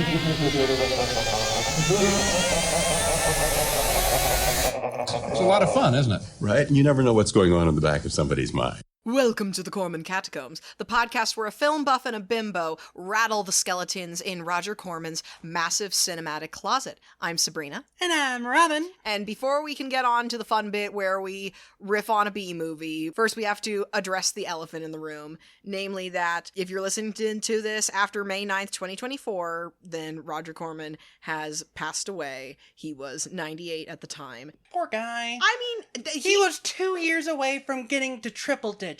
It's a lot of fun, isn't it? Right? You never know what's going on in the back of somebody's mind. Welcome to the Corman Catacombs, the podcast where a film buff and a bimbo rattle the skeletons in Roger Corman's massive cinematic closet. I'm Sabrina. And I'm Robin. And before we can get on to the fun bit where we riff on a B-movie, first we have to address the elephant in the room, namely that if you're listening to this after May 9th, 2024, then Roger Corman has passed away. He was 98 at the time. Poor guy. I mean, he was 2 years away from getting to triple digits.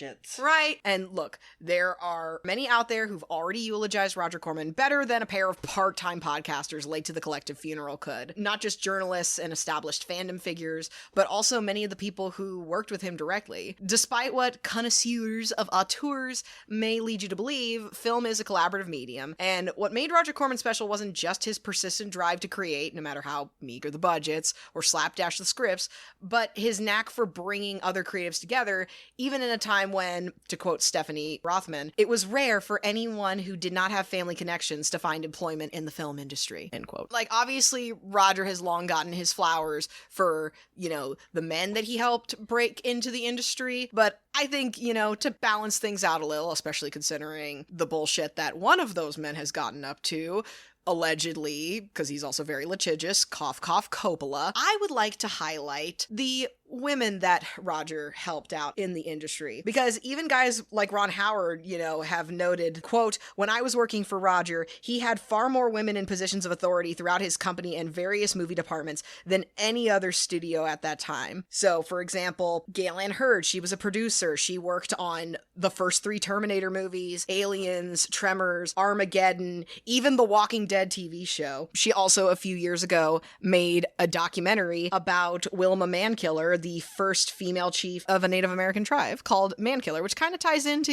Right. And look, there are many out there who've already eulogized Roger Corman better than a pair of part-time podcasters late to the collective funeral could. Not just journalists and established fandom figures, but also many of the people who worked with him directly. Despite what connoisseurs of auteurs may lead you to believe, film is a collaborative medium, and what made Roger Corman special wasn't just his persistent drive to create, no matter how meager the budgets or slapdash the scripts, but his knack for bringing other creatives together, even in a time when, to quote Stephanie Rothman, it was rare for anyone who did not have family connections to find employment in the film industry, end quote. Like, obviously, Roger has long gotten his flowers for, the men that he helped break into the industry, but I think, to balance things out a little, especially considering the bullshit that one of those men has gotten up to, allegedly, because he's also very litigious, cough, cough, Coppola, I would like to highlight the women that Roger helped out in the industry. Because even guys like Ron Howard, have noted, quote, "When I was working for Roger, he had far more women in positions of authority throughout his company and various movie departments than any other studio at that time." So, for example, Gail Ann Hurd, she was a producer. She worked on the first 3 Terminator movies, Aliens, Tremors, Armageddon, even the Walking Dead TV show. She also, a few years ago, made a documentary about Wilma Mankiller, the first female chief of a Native American tribe, called Mankiller, which kind of ties into,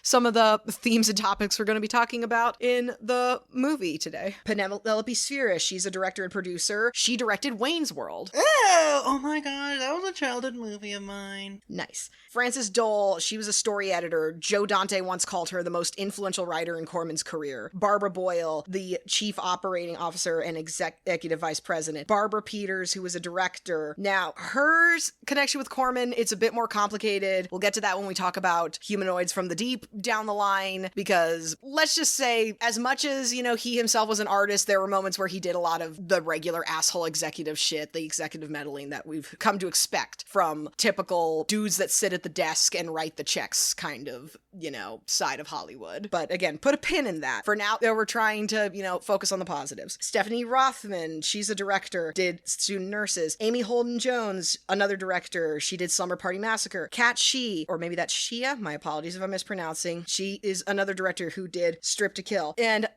some of the themes and topics we're going to be talking about in the movie today. Penelope Spheris, she's a director and producer. She directed Wayne's World. Oh my god, that was a childhood movie of mine. Nice. Frances Dole, she was a story editor. Joe Dante once called her the most influential writer in Corman's career. Barbara Boyle, the chief operating officer and executive vice president. Barbara Peters, who was a director. Now, her connection with Corman, it's a bit more complicated. We'll get to that when we talk about Humanoids from the Deep down the line, because let's just say, as much as, he himself was an artist, there were moments where he did a lot of the regular asshole executive shit, the executive meddling that we've come to expect from typical dudes that sit at the desk and write the checks kind of, side of Hollywood. But again, put a pin in that. For now, we're trying to, focus on the positives. Stephanie Rothman, she's a director, did Student Nurses. Amy Holden Jones, another director, she did Slumber Party Massacre. Kat Shee, or maybe that's Shia, my apologies if I'm mispronouncing, she is another director who did Strip to Kill. And,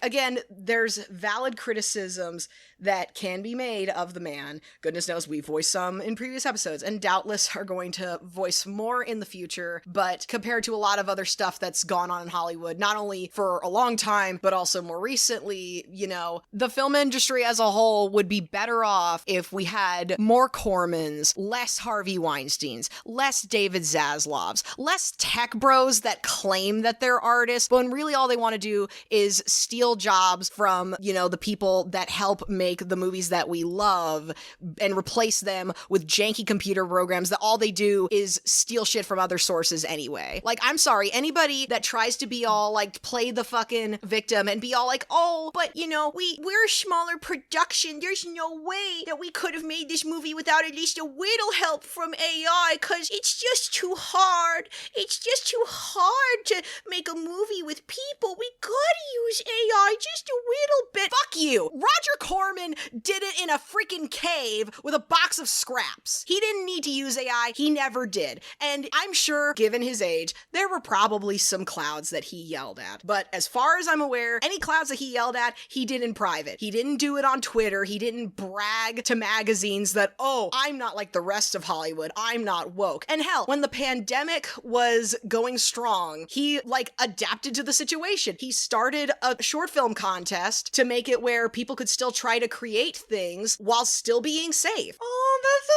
again, there's valid criticisms that can be made of the man. Goodness knows we voiced some in previous episodes, and doubtless are going to voice more in the future, but compared to a lot of other stuff that's gone on in Hollywood, not only for a long time, but also more recently, the film industry as a whole would be better off if we had more Cormans, less Harvey Weinsteins, less David Zaslavs, less tech bros that claim that they're artists, but when really all they want to do is steal jobs from, the people that help make the movies that we love and replace them with janky computer programs that all they do is steal shit from other sources anyway. Like, I'm sorry, anybody that tries to be all, play the fucking victim and be all like, oh, but, we're a smaller production, there's no way that we could have made this movie without at least a little help from AI, because it's just too hard. It's just too hard to make a movie with people. We gotta use AI just a little bit. Fuck you! Roger Corman did it in a freaking cave with a box of scraps. He didn't need to use AI. He never did. And I'm sure, given his age, there were probably some clouds that he yelled at. But as far as I'm aware, any clouds that he yelled at, he did in private. He didn't do it on Twitter. He didn't brag to magazines that, oh, I'm not like the rest of Hollywood. I'm not woke. And hell, when the pandemic was going strong, he adapted to the situation. He started a short film contest to make it where people could still try to create things while still being safe. Oh, that's so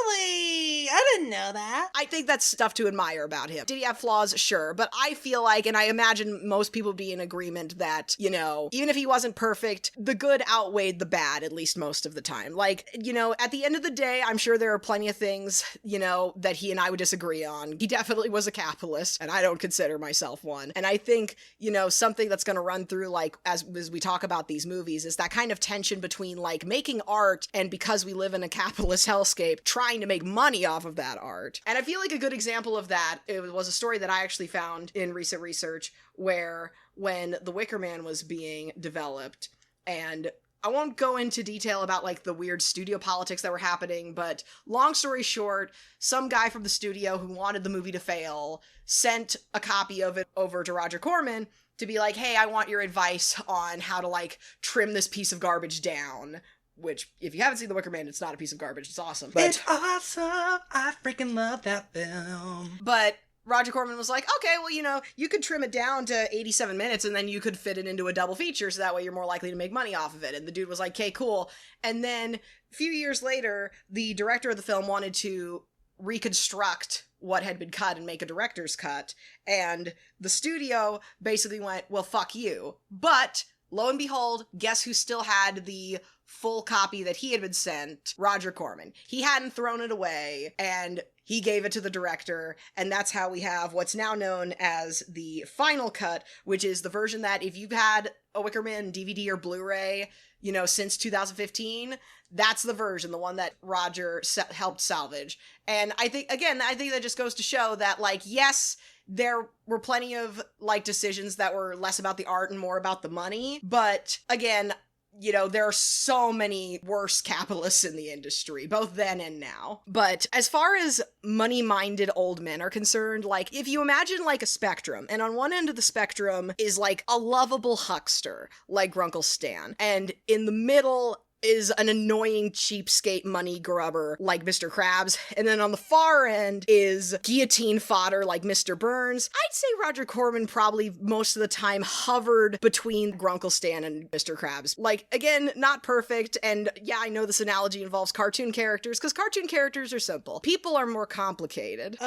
lovely. I didn't know know that. I think that's stuff to admire about him. Did he have flaws? Sure. But I feel like, and I imagine most people be in agreement that, you know, even if he wasn't perfect, the good outweighed the bad, at least most of the time. Like, you know, at the end of the day, I'm sure there are plenty of things, you know, that he and I would disagree on. He definitely was a capitalist, and I don't consider myself one. And I think, you know, something that's going to run through, like, as we talk about these movies, is that kind of tension between, like, making art and, because we live in a capitalist hellscape, trying to make money off of that art. And I feel like a good example of that, it was a story that I actually found in recent research, where when the Wicker Man was being developed, and I won't go into detail about, like, the weird studio politics that were happening, but long story short, some guy from the studio who wanted the movie to fail sent a copy of it over to Roger Corman to be like, hey, I want your advice on how to, like, trim this piece of garbage down. Which, if you haven't seen The Wicker Man, it's not a piece of garbage. It's awesome. But, it's awesome. I freaking love that film. But Roger Corman was like, okay, well, you know, you could trim it down to 87 minutes and then you could fit it into a double feature, so that way you're more likely to make money off of it. And the dude was like, okay, cool. And then a few years later, the director of the film wanted to reconstruct what had been cut and make a director's cut. And the studio basically went, well, fuck you. But lo and behold, guess who still had the full copy that he had been sent? Roger Corman. He hadn't thrown it away, and he gave it to the director, and that's how we have what's now known as the final cut, which is the version that if you've had a Wicker Man DVD or Blu-ray, you know, since 2015, that's the version, the one that Roger helped salvage. And I think that just goes to show that, like, yes, there were plenty of, like, decisions that were less about the art and more about the money, but again, you know, there are so many worse capitalists in the industry, both then and now. But as far as money-minded old men are concerned, like, if you imagine, like, a spectrum, and on one end of the spectrum is, like, a lovable huckster, like Grunkle Stan, and in the middle is an annoying cheapskate money grubber like Mr. Krabs, and then on the far end is guillotine fodder like Mr. Burns. I'd say Roger Corman probably most of the time hovered between Grunkle Stan and Mr. Krabs. Like, again, not perfect, and yeah, I know this analogy involves cartoon characters, because cartoon characters are simple. People are more complicated.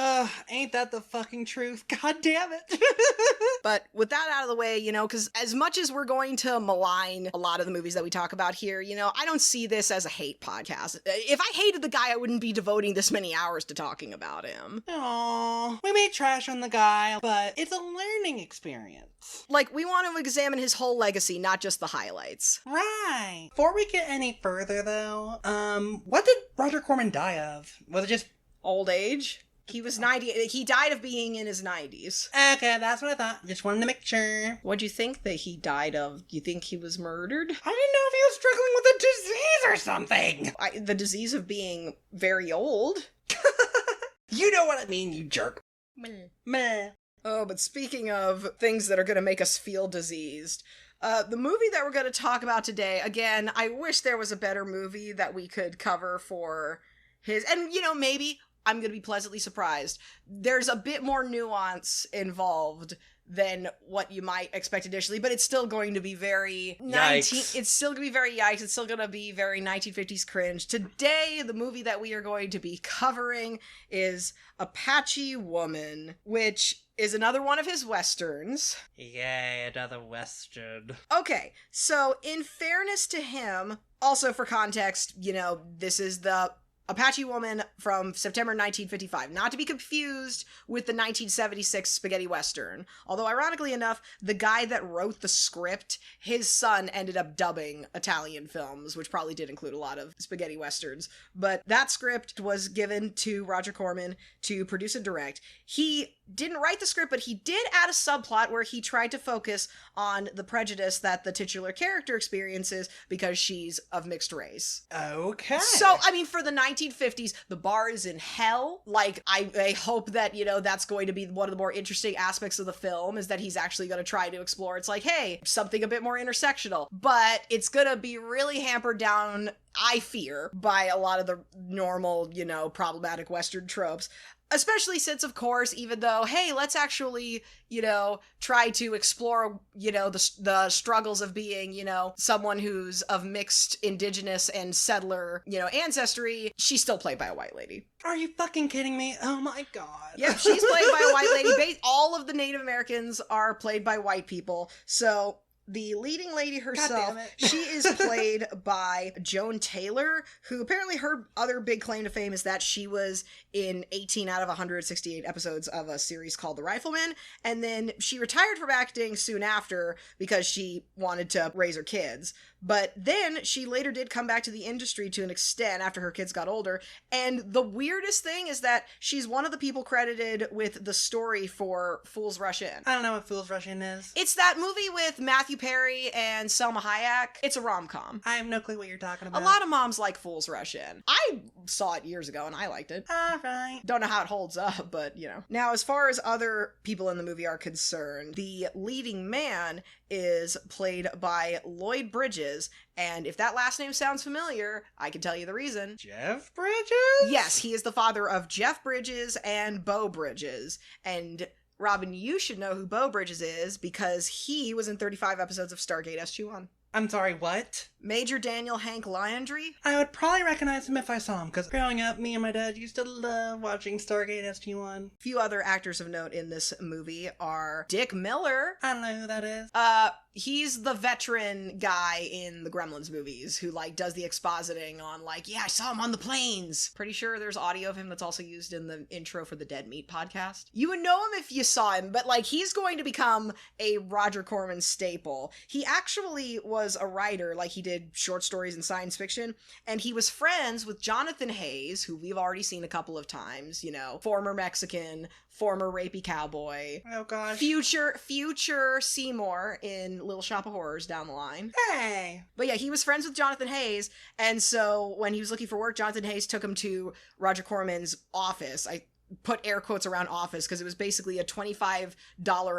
Ain't that the fucking truth? God damn it. But with that out of the way, you know, because as much as we're going to malign a lot of the movies that we talk about here, you know, I don't see this as a hate podcast. If I hated the guy, I wouldn't be devoting this many hours to talking about him. Aww, we made trash on the guy, but it's a learning experience. Like, we want to examine his whole legacy, not just the highlights. Right. Before we get any further, though, what did Roger Corman die of? Was it just old age? He was 90. He died of being in his 90s. Okay, that's what I thought. Just wanted to make sure. What'd you think that he died of? Do you think he was murdered? I didn't know if he was struggling with a disease or something. The disease of being very old. You know what I mean, you jerk. Meh. Oh, but speaking of things that are going to make us feel diseased, the movie that we're going to talk about today, again, I wish there was a better movie that we could cover for his, and, you know, maybe I'm going to be pleasantly surprised. There's a bit more nuance involved than what you might expect initially, but it's still going to be very it's still going to be very yikes. It's still going to be very 1950s cringe. Today, the movie that we are going to be covering is Apache Woman, which is another one of his westerns. Yay, another western. Okay, so in fairness to him, also for context, you know, this is the Apache Woman from September 1955, not to be confused with the 1976 spaghetti western. Although, ironically enough, the guy that wrote the script, his son ended up dubbing Italian films, which probably did include a lot of spaghetti westerns. But that script was given to Roger Corman to produce and direct. He didn't write the script, but he did add a subplot where he tried to focus on the prejudice that the titular character experiences because she's of mixed race. Okay. So, I mean, for the 1950s, the bar is in hell. Like, I hope that, you know, that's going to be one of the more interesting aspects of the film, is that he's actually going to try to explore. It's like, hey, something a bit more intersectional. But it's going to be really hampered down I fear, by a lot of the normal, problematic Western tropes. Especially since, of course, even though, hey, let's actually, try to explore, the struggles of being, someone who's of mixed indigenous and settler, ancestry, she's still played by a white lady. Are you fucking kidding me? Oh my god. Yep, she's played by a white lady. All of the Native Americans are played by white people. So the leading lady herself, she is played by Joan Taylor, who apparently her other big claim to fame is that she was in 18 out of 168 episodes of a series called The Rifleman, and then she retired from acting soon after because she wanted to raise her kids. But then she later did come back to the industry to an extent after her kids got older. And the weirdest thing is that she's one of the people credited with the story for Fools Rush In. I don't know what Fools Rush In is. It's that movie with Matthew Perry and Selma Hayek. It's a rom-com. I have no clue what you're talking about. A lot of moms like Fools Rush In. I saw it years ago and I liked it. Alright. Don't know how it holds up, but Now, as far as other people in the movie are concerned, the leading man is played by Lloyd Bridges, and if that last name sounds familiar, I can tell you the reason. Jeff Bridges? Yes, he is the father of Jeff Bridges and Beau Bridges, and Robin, you should know who Beau Bridges is because he was in 35 episodes of Stargate SG-1. I'm sorry, what? Major Daniel Hank Lyandry. I would probably recognize him if I saw him, because growing up, me and my dad used to love watching Stargate SG-1. Few other actors of note in this movie are Dick Miller. I don't know who that is. He's the veteran guy in the Gremlins movies who, does the expositing on, yeah, I saw him on the planes. Pretty sure there's audio of him that's also used in the intro for the Dead Meat podcast. You would know him if you saw him, but, he's going to become a Roger Corman staple. He actually was a writer, he did short stories and science fiction, and he was friends with Jonathan Hayes, who we've already seen a couple of times, former Mexican, former rapey cowboy. Oh gosh. Future Seymour in Little Shop of Horrors down the line. Hey! But yeah, he was friends with Jonathan Hayes, and so when he was looking for work, Jonathan Hayes took him to Roger Corman's office. I put air quotes around office because it was basically a $25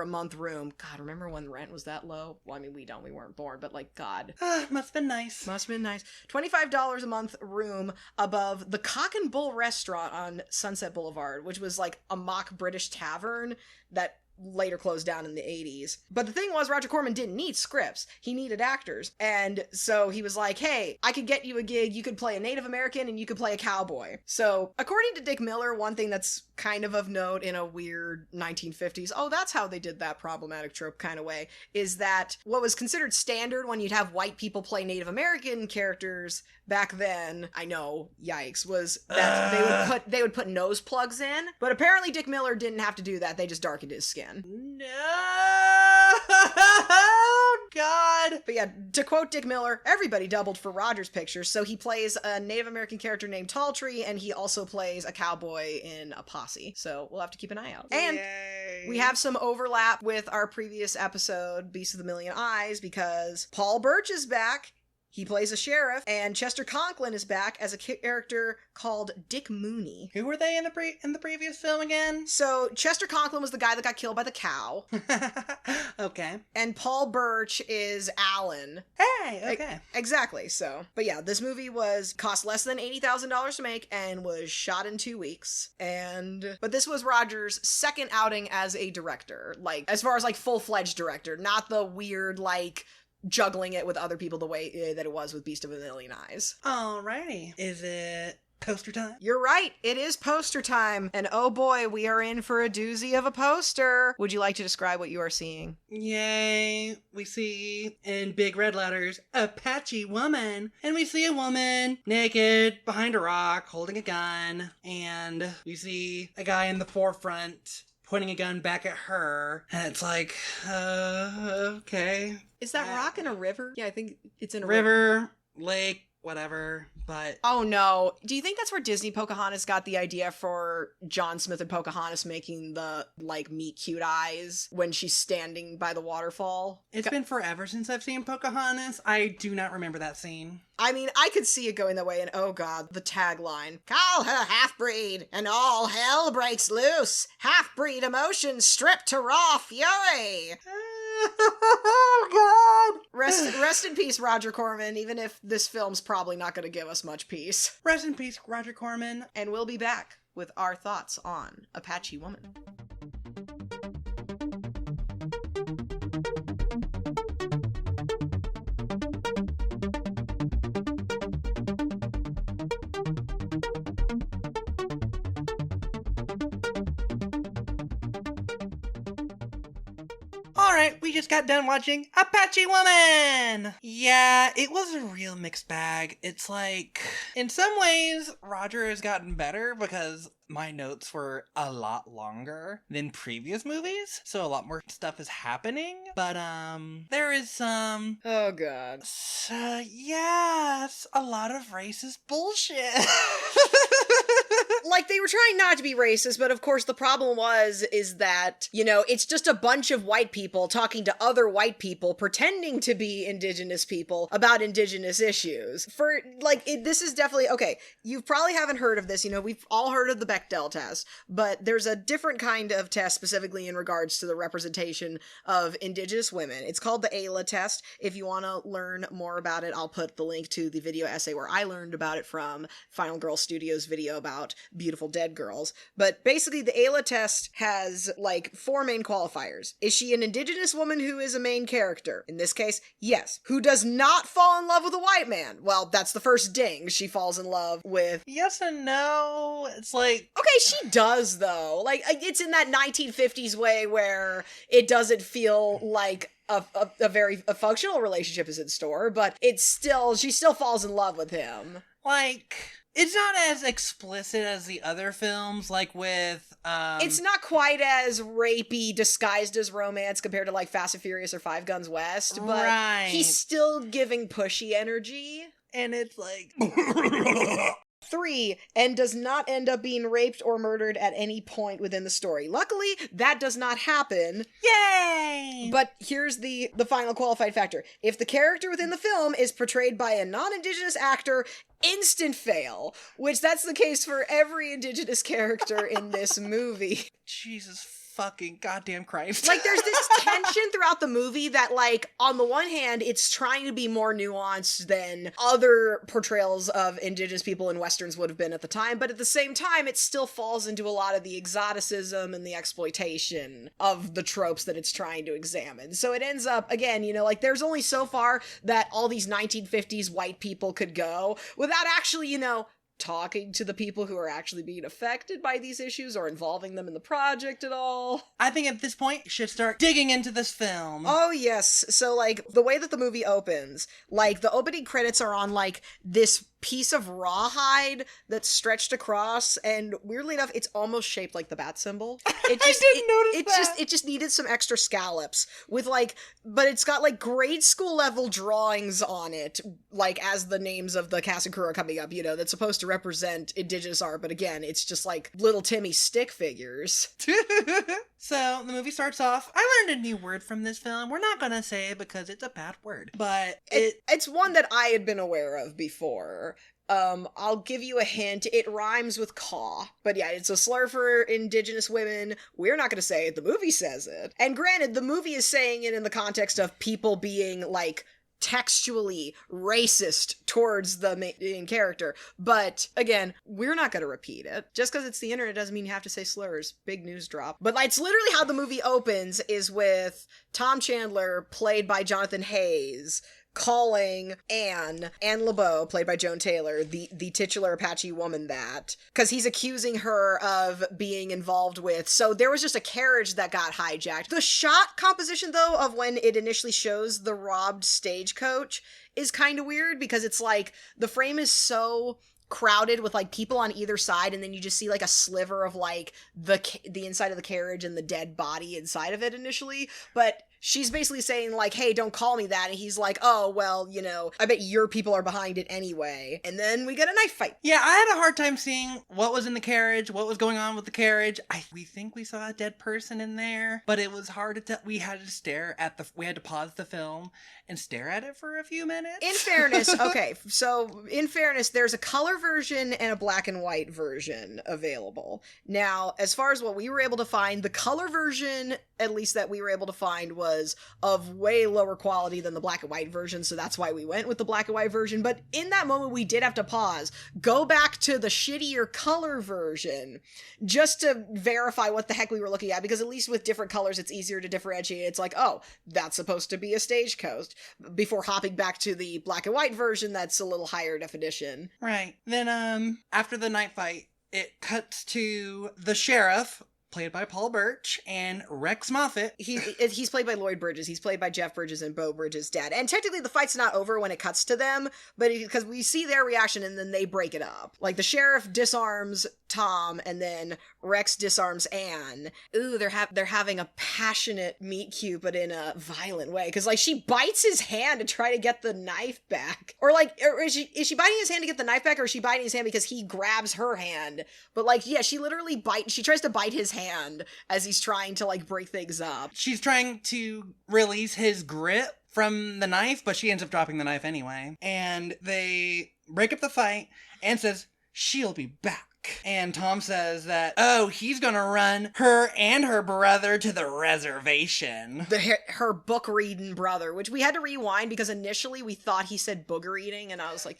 a month room. God, remember when rent was that low? Well, I mean, we weren't born, but God. Must have been nice. Must have been nice. $25 a month room above the Cock and Bull restaurant on Sunset Boulevard, which was a mock British tavern that later closed down in the 80s. But the thing was, Roger Corman didn't need scripts. He needed actors. And so he was like, hey, I could get you a gig. You could play a Native American and you could play a cowboy. So according to Dick Miller, one thing that's kind of note in a weird 1950s, oh, that's how they did that problematic trope kind of way, is that what was considered standard when you'd have white people play Native American characters back then, I know, yikes, was that they would put nose plugs in. But apparently Dick Miller didn't have to do that. They just darkened his skin. No! God! But yeah, to quote Dick Miller, everybody doubled for Roger's picture, so he plays a Native American character named Talltree, and he also plays a cowboy in a posse. So we'll have to keep an eye out. And we have some overlap with our previous episode, Beast of the Million Eyes, because Paul Birch is back. He plays a sheriff, and Chester Conklin is back as a character called Dick Mooney. Who were they in the previous film again? So Chester Conklin was the guy that got killed by the cow. Okay. And Paul Birch is Alan. Hey, okay. Exactly. So, but yeah, this movie cost less than $80,000 to make and was shot in 2 weeks. But this was Roger's second outing as a director, as far as full-fledged director, not the weird juggling it with other people the way that it was with Beast of a Million Eyes. Alrighty. Is it poster time? You're right. It is poster time. And oh boy, we are in for a doozy of a poster. Would you like to describe what you are seeing? Yay. We see in big red letters, Apache Woman. And we see a woman naked behind a rock holding a gun. And we see a guy in the forefront pointing a gun back at her, and it's okay. Is that rock in a river? Yeah, I think it's in a river, lake, whatever, but... Oh no. Do you think that's where Disney Pocahontas got the idea for John Smith and Pocahontas making the, meet cute eyes when she's standing by the waterfall? It's been forever since I've seen Pocahontas. I do not remember that scene. I mean, I could see it going that way, and oh god, the tagline. Call her half-breed, and all hell breaks loose. Half-breed emotions stripped to raw fury. Oh, God. Rest in peace, Roger Corman, even if this film's probably not going to give us much peace. Rest in peace, Roger Corman. And we'll be back with our thoughts on Apache Woman. Alright, we just got done watching Apache Woman! Yeah, it was a real mixed bag. It's like, in some ways, Roger has gotten better because my notes were a lot longer than previous movies, so a lot more stuff is happening. But, there is some... Oh, God. Yes, a lot of racist bullshit. Like, they were trying not to be racist, but of course the problem is that, you know, it's just a bunch of white people talking to other white people pretending to be indigenous people about indigenous issues. This is definitely, okay, you probably haven't heard of this, you know, we've all heard of the Bechdel test, but there's a different kind of test specifically in regards to the representation of indigenous women. It's called the Aila Test. If you want to learn more about it, I'll put the link to the video essay where I learned about it from Final Girl Studios' video about beautiful dead girls. But basically the Aila test has like 4 main qualifiers. Is she an indigenous woman who is a main character? In this case, yes. Who does not fall in love with a white man? Well, that's the first ding. She falls in love with... Yes and no. It's like... Okay, she does though. Like, it's in that 1950s way where it doesn't feel like a very functional relationship is in store, but she still falls in love with him. Like... It's not as explicit as the other films, like with, It's not quite as rapey, disguised as romance compared to, like, Fast and Furious or Five Guns West, but he's still giving pushy energy. And it's like... 3, and does not end up being raped or murdered at any point within the story. Luckily, that does not happen. Yay! But here's the final qualified factor. If the character within the film is portrayed by a non-indigenous actor, instant fail. Which that's the case for every indigenous character in this movie. Jesus fucking goddamn Christ. Like, there's this tension throughout the movie that, like, on the one hand, it's trying to be more nuanced than other portrayals of indigenous people in westerns would have been at the time, but at the same time, it still falls into a lot of the exoticism and the exploitation of the tropes that it's trying to examine. So it ends up, again, you know, like, there's only so far that all these 1950s white people could go without actually, you know, talking to the people who are actually being affected by these issues or involving them in the project at all. I think at this point, you should start digging into this film. Oh, yes. So, like, the way that the movie opens, like, the opening credits are on, like, this piece of rawhide that's stretched across, and weirdly enough, it's almost shaped like the bat symbol. I didn't notice that. It just needed some extra scallops with, like, but it's got, like, grade school level drawings on it, like, as the names of the cast and crew are coming up, you know, that's supposed to represent indigenous art, but again, it's just, like, little Timmy stick figures. So, the movie starts off, I learned a new word from this film. We're not gonna say it because it's a bad word, but it's one that I had been aware of before. I'll give you a hint. It rhymes with caw. But yeah, it's a slur for indigenous women. We're not going to say it. The movie says it. And granted, the movie is saying it in the context of people being, like, textually racist towards the main character. But again, we're not going to repeat it. Just because it's the internet doesn't mean you have to say slurs. Big news drop. But it's literally how the movie opens is with Tom Chandler, played by Jonathan Hayes, calling Anne LeBeau, played by Joan Taylor, the titular Apache woman, that, because he's accusing her of being involved with, so there was just a carriage that got hijacked. The shot composition, though, of when it initially shows the robbed stagecoach is kind of weird, because it's like, the frame is so crowded with, like, people on either side, and then you just see, like, a sliver of, like, the inside of the carriage and the dead body inside of it initially, but she's basically saying, like, hey, don't call me that, and he's like, oh, well, you know, I bet your people are behind it anyway. And then we get a knife fight. Yeah, I had a hard time seeing what was in the carriage, what was going on with the carriage. We think we saw a dead person in there, but it was hard to tell. We had to pause the film and stare at it for a few minutes. In fairness, okay, so in fairness, there's a color version and a black and white version available. Now, as far as what we were able to find, the color version, at least that we were able to find, was was of way lower quality than the black and white version, so that's why we went with the black and white version. But in that moment, we did have to pause, go back to the shittier color version, just to verify what the heck we were looking at, because at least with different colors, it's easier to differentiate. It's like, oh, that's supposed to be a stagecoach, before hopping back to the black and white version that's a little higher definition. Right. Then, after the night fight, it cuts to the sheriff, played by Paul Birch, and Rex Moffat. He's played by Lloyd Bridges. He's played by Jeff Bridges and Bo Bridges' dad. And technically the fight's not over when it cuts to them, but because we see their reaction and then they break it up. Like, the sheriff disarms Tom, and then Rex disarms Anne. Ooh, they're having a passionate meet cute, but in a violent way. Because, like, she bites his hand to try to get the knife back. Or is she biting his hand to get the knife back, or is she biting his hand because he grabs her hand? But, like, yeah, she literally she tries to bite his hand as he's trying to, like, break things up. She's trying to release his grip from the knife, but she ends up dropping the knife anyway. And they break up the fight, and says, she'll be back. And Tom says that, oh, he's gonna run her and her brother to the reservation. Her book reading brother, which we had to rewind because initially we thought he said booger eating, and I was like...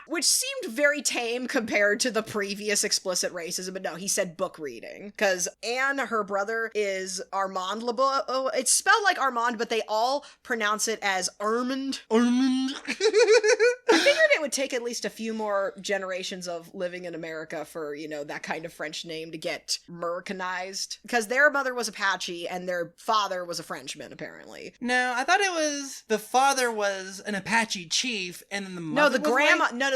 Which seemed very tame compared to the previous explicit racism, but no, he said book reading. Because Anne, her brother, is Armand LeBeau. Oh, it's spelled like Armand, but they all pronounce it as Armand. Armand. I figured it would take at least a few more generations of living in America for, that kind of French name to get Americanized. Because their mother was Apache, and their father was a Frenchman, apparently. No, I thought it was the father was an Apache chief, and then the mother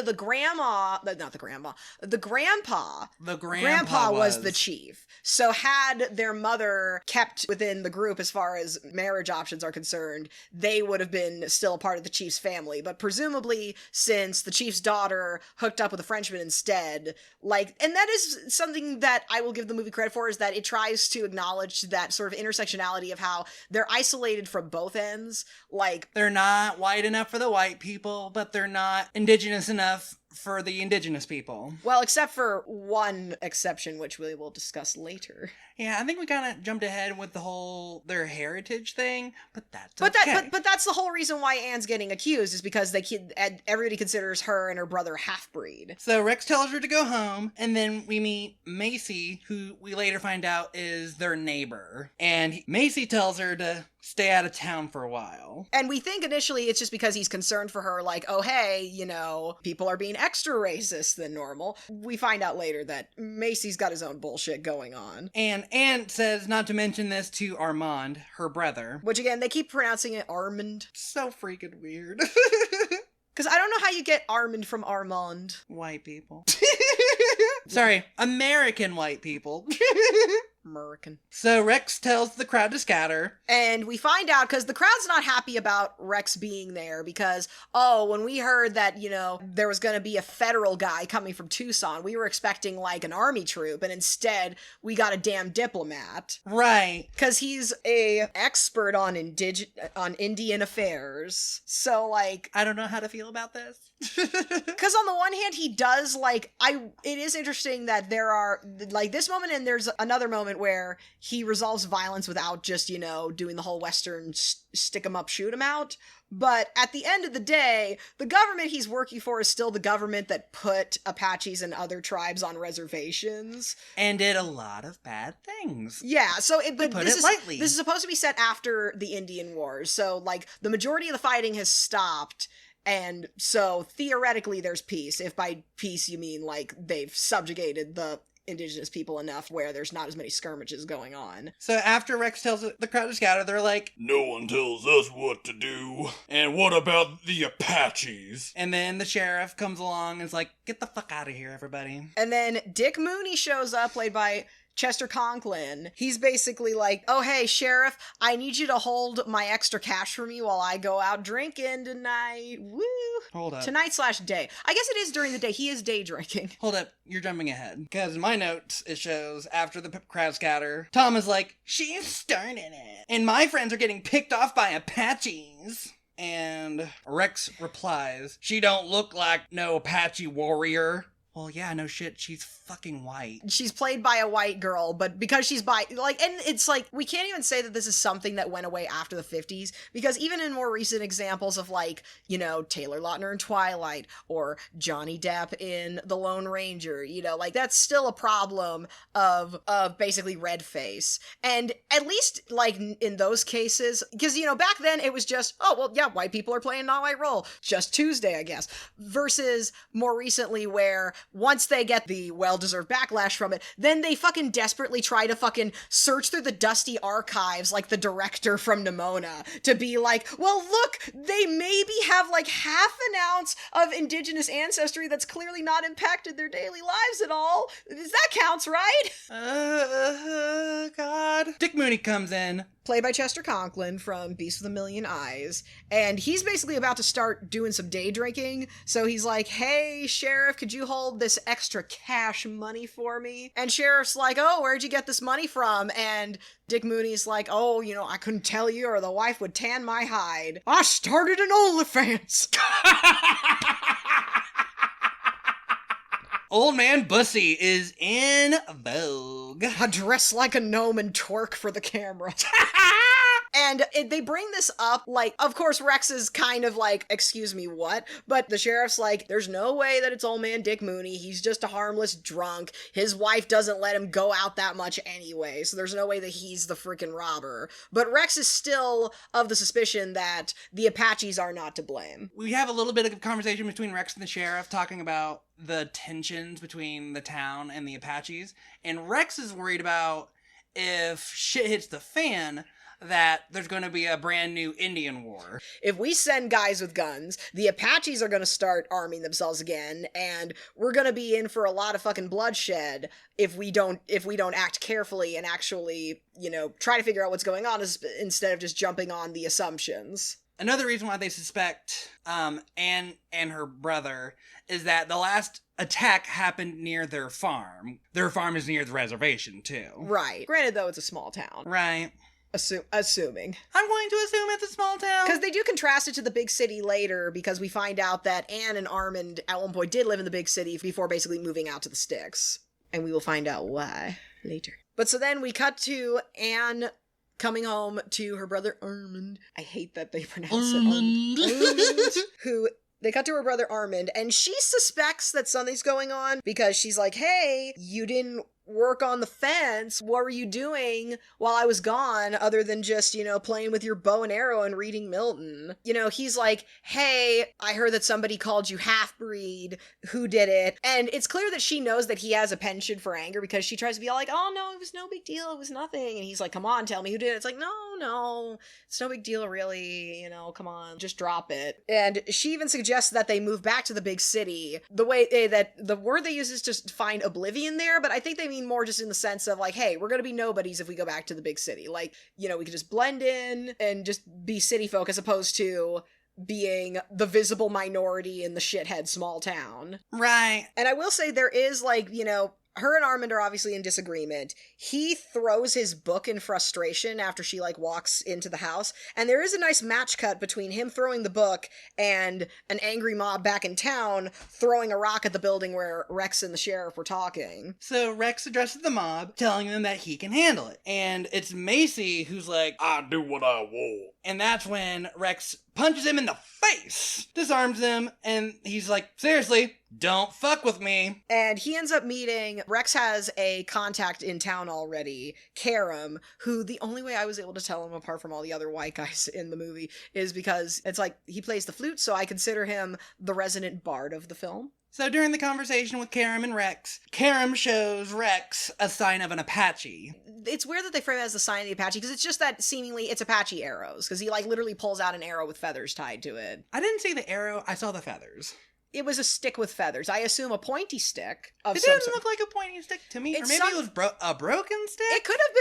the grandpa was the chief. So had their mother kept within the group as far as marriage options are concerned, they would have been still a part of the chief's family. But presumably, since the chief's daughter hooked up with a Frenchman instead, and that is something that I will give the movie credit for, is that it tries to acknowledge that sort of intersectionality of how they're isolated from both ends. Like, they're not white enough for the white people, but they're not indigenous enough for the indigenous people. Well, except for one exception, which we will discuss later. Yeah, I think we kind of jumped ahead with the whole their heritage thing, but that's okay. But that's the whole reason why Anne's getting accused, is because everybody considers her and her brother half-breed. So Rex tells her to go home, and then we meet Macy, who we later find out is their neighbor. And Macy tells her to stay out of town for a while. And we think initially it's just because he's concerned for her, like, oh, hey, people are being extra racist than normal. We find out later that Macy's got his own bullshit going on. And Anne says not to mention this to Armand, her brother. Which, again, they keep pronouncing it Armand. So freaking weird. Because I don't know how you get Armand from Armand. White people. Sorry, American white people. American. So Rex tells the crowd to scatter. And we find out, because the crowd's not happy about Rex being there, because, when we heard that, there was going to be a federal guy coming from Tucson, we were expecting, like, an army troop, and instead, we got a damn diplomat. Right. Because he's a expert on Indian affairs. So, like... I don't know how to feel about this. Because on the one hand, he does, it is interesting that there are, this moment, and there's another moment where he resolves violence without just, doing the whole Western stick 'em up, shoot 'em out. But at the end of the day, the government he's working for is still the government that put Apaches and other tribes on reservations. And did a lot of bad things. Yeah, so lightly. This is supposed to be set after the Indian Wars. So, the majority of the fighting has stopped. And so, theoretically, there's peace. If by peace you mean, they've subjugated the indigenous people enough where there's not as many skirmishes going on. So after Rex tells the crowd to scatter, they're like, no one tells us what to do. And what about the Apaches? And then the sheriff comes along and is like, get the fuck out of here, everybody. And then Dick Mooney shows up, played by Chester Conklin. He's basically like, oh, hey, Sheriff, I need you to hold my extra cash for me while I go out drinking tonight. Woo! Hold up. Tonight/day. I guess it is during the day. He is day drinking. Hold up. You're jumping ahead. Because in my notes, it shows after the crowd scatter, Tom is like, she's starting it. And my friends are getting picked off by Apaches. And Rex replies, she don't look like no Apache warrior. Well, yeah, no shit, she's fucking white. She's played by a white girl, but because she's and it's like, we can't even say that this is something that went away after the 50s, because even in more recent examples of Taylor Lautner in Twilight, or Johnny Depp in The Lone Ranger, that's still a problem of basically red face. And at least, in those cases, because, back then it was just, oh, well, yeah, white people are playing non-white role. Just Tuesday, I guess. Versus more recently where once they get the well-deserved backlash from it, then they fucking desperately try to fucking search through the dusty archives like the director from Nimona to be like, well, look, they maybe have half an ounce of indigenous ancestry that's clearly not impacted their daily lives at all. That counts, right? God. Dick Mooney comes in. Played by Chester Conklin from Beast with a Million Eyes. And he's basically about to start doing some day drinking. So he's like, hey, Sheriff, could you hold this extra cash money for me? And Sheriff's like, oh, where'd you get this money from? And Dick Mooney's like, oh, I couldn't tell you or the wife would tan my hide. I started an OnlyFans. Old man Bussy is in vogue. I dress like a gnome and twerk for the camera. And they bring this up, of course, Rex is kind of like, excuse me, what? But the sheriff's like, there's no way that it's old man Dick Mooney. He's just a harmless drunk. His wife doesn't let him go out that much anyway, so there's no way that he's the freaking robber. But Rex is still of the suspicion that the Apaches are not to blame. We have a little bit of conversation between Rex and the sheriff talking about the tensions between the town and the Apaches. And Rex is worried about if shit hits the fan, that there's going to be a brand new Indian war. If we send guys with guns, the Apaches are going to start arming themselves again, and we're going to be in for a lot of fucking bloodshed if we don't act carefully and actually, try to figure out what's going on instead of just jumping on the assumptions. Another reason why they suspect Anne and her brother is that the last attack happened near their farm. Their farm is near the reservation, too. Right. Granted, though, it's a small town. Right. Assuming. I'm going to assume it's a small town. Because they do contrast it to the big city later, because we find out that Anne and Armand at one point did live in the big city before basically moving out to the sticks. And we will find out why later. But so then we cut to Anne coming home to her brother Armand. I hate that they pronounce it Armand. They cut to her brother Armand, and she suspects that something's going on because she's like, hey, you didn't work on the fence. What were you doing while I was gone other than just, playing with your bow and arrow and reading Milton? He's like, hey, I heard that somebody called you half-breed. Who did it? And it's clear that she knows that he has a penchant for anger because she tries to be all like, oh, no, it was no big deal. It was nothing. And he's like, come on, tell me who did it. It's like, no, it's no big deal, really. Come on, just drop it. And she even suggests that they move back to the big city. The way that the word they use is just find oblivion there, but I think they mean more just in the sense of like, hey, we're gonna be nobodies if we go back to the big city. We could just blend in and just be city folk as opposed to being the visible minority in the shithead small town. Right. And I will say there is her and Armand are obviously in disagreement. He throws his book in frustration after she walks into the house. And there is a nice match cut between him throwing the book and an angry mob back in town throwing a rock at the building where Rex and the sheriff were talking. So Rex addresses the mob, telling them that he can handle it. And it's Macy who's like, I do what I want. And that's when Rex punches him in the face, disarms him, and he's like, seriously, don't fuck with me. And he ends up meeting, Rex has a contact in town already, Karam, who the only way I was able to tell him apart from all the other white guys in the movie is because it's like he plays the flute, so I consider him the resident bard of the film. So during the conversation with Karam and Rex, Karam shows Rex a sign of an Apache. It's weird that they frame it as the sign of the Apache, because it's just that seemingly it's Apache arrows, because he literally pulls out an arrow with feathers tied to it. I didn't see the arrow, I saw the feathers. It was a stick with feathers. I assume a pointy stick of some some sort. It sort. didn't look like a pointy stick to me. Or maybe it was a broken stick? It could have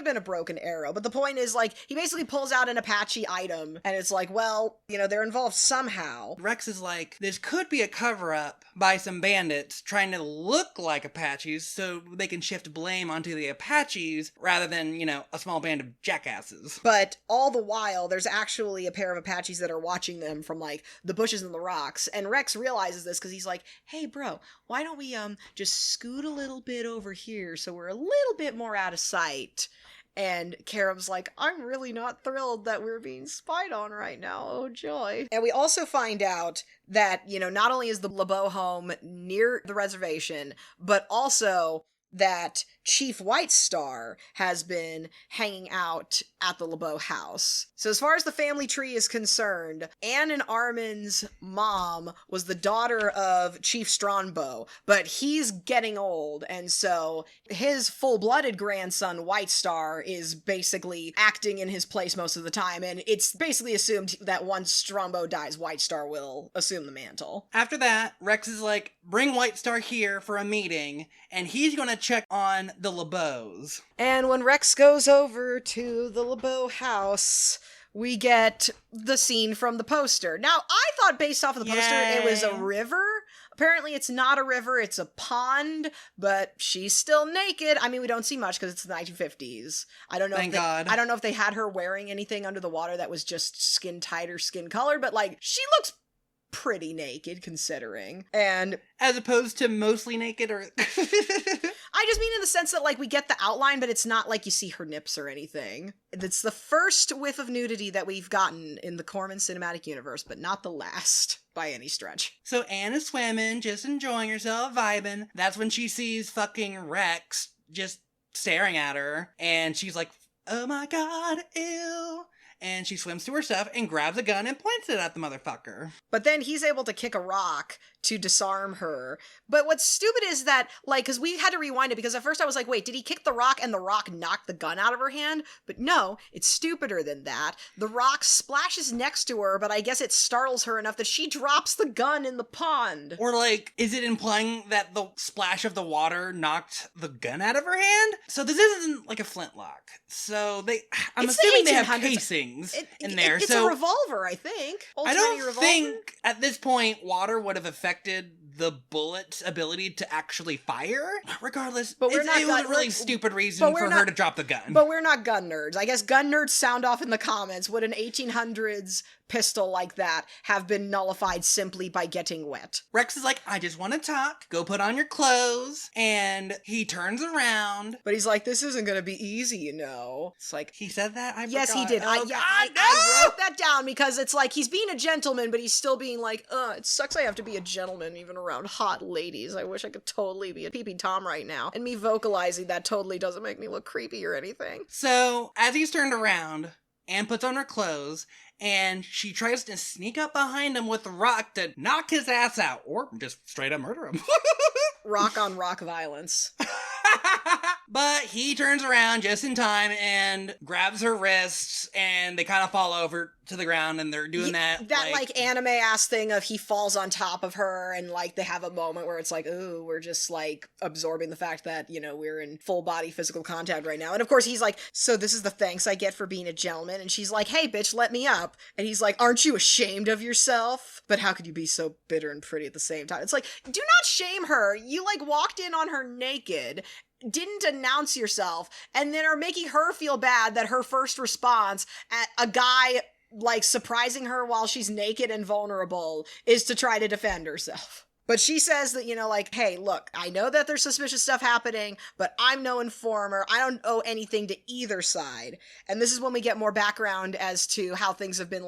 been a broken arrow. But the point is, he basically pulls out an Apache item, and it's like, well, they're involved somehow. Rex is like, this could be a cover-up by some bandits trying to look like Apaches so they can shift blame onto the Apaches rather than, a small band of jackasses. But all the while, there's actually a pair of Apaches that are watching them from, the bushes and the rocks. And Rex realizes this because he's like, hey, bro, why don't we just scoot a little bit over here so we're a little bit more out of sight? And Karam's like, I'm really not thrilled that we're being spied on right now. Oh, joy. And we also find out that, not only is the LeBeau home near the reservation, but also that Chief White Star has been hanging out at the LeBeau house. So as far as the family tree is concerned, Anne and Armin's mom was the daughter of Chief Strongbow, but he's getting old, and so his full-blooded grandson, White Star, is basically acting in his place most of the time, and it's basically assumed that once Strongbow dies, White Star will assume the mantle. After that, Rex is like, bring White Star here for a meeting, and he's gonna check on the LeBeaus. And when Rex goes over to the LeBeau house, we get the scene from the poster. Now, I thought based off of the poster, it was a river. Apparently, it's not a river, it's a pond, but she's still naked. I mean, we don't see much because it's the 1950s. I don't know I don't know if they had her wearing anything under the water that was just skin tight or skin color, but she looks pretty naked considering. And as opposed to mostly naked, or I just mean in the sense that we get the outline, but it's not like you see her nips or anything. It's the first whiff of nudity that we've gotten in the Corman cinematic universe, but not the last by any stretch. So Anne is swimming, just enjoying herself, vibing. That's when she sees fucking Rex just staring at her, and she's like, oh my god, ew. And she swims to her stuff and grabs a gun and points it at the motherfucker. But then he's able to kick a rock to disarm her. But what's stupid is that, because we had to rewind it, because at first I was like, wait, did he kick the rock and the rock knocked the gun out of her hand? But no, it's stupider than that. The rock splashes next to her, but I guess it startles her enough that she drops the gun in the pond. Or is it implying that the splash of the water knocked the gun out of her hand? So this isn't like a flintlock. So I'm assuming they have casings in there. It's a revolver, I think. I don't think at this point water would have affected the bullet's ability to actually fire. Regardless, it was a really stupid reason for her to drop the gun. But we're not gun nerds. I guess gun nerds sound off in the comments. Would an 1800s pistol like that have been nullified simply by getting wet? Rex is like, I just want to talk. Go put on your clothes. And he turns around. But he's like, this isn't going to be easy, It's like... He said that? Yes, forgot. he did. I wrote that down because it's like he's being a gentleman, but he's still being like, it sucks I have to be a gentleman even around hot ladies. I wish I could totally be a pee-pee Tom right now. And me vocalizing that totally doesn't make me look creepy or anything. So, as he's turned around, Anne puts on her clothes, and she tries to sneak up behind him with a rock to knock his ass out, or just straight up murder him. Rock on rock violence. But he turns around just in time and grabs her wrists, and they kind of fall over to the ground, and they're doing that anime-ass thing of he falls on top of her, and they have a moment where it's like, ooh, we're just absorbing the fact that, we're in full body physical contact right now. And of course he's like, so this is the thanks I get for being a gentleman. And she's like, hey bitch, let me up. And he's like, aren't you ashamed of yourself? But how could you be so bitter and pretty at the same time? It's like, do not shame her. You walked in on her naked, didn't announce yourself, and then are making her feel bad that her first response at a guy surprising her while she's naked and vulnerable is to try to defend herself. But she says that, hey, look, I know that there's suspicious stuff happening, but I'm no informer. I don't owe anything to either side. And this is when we get more background as to how things have been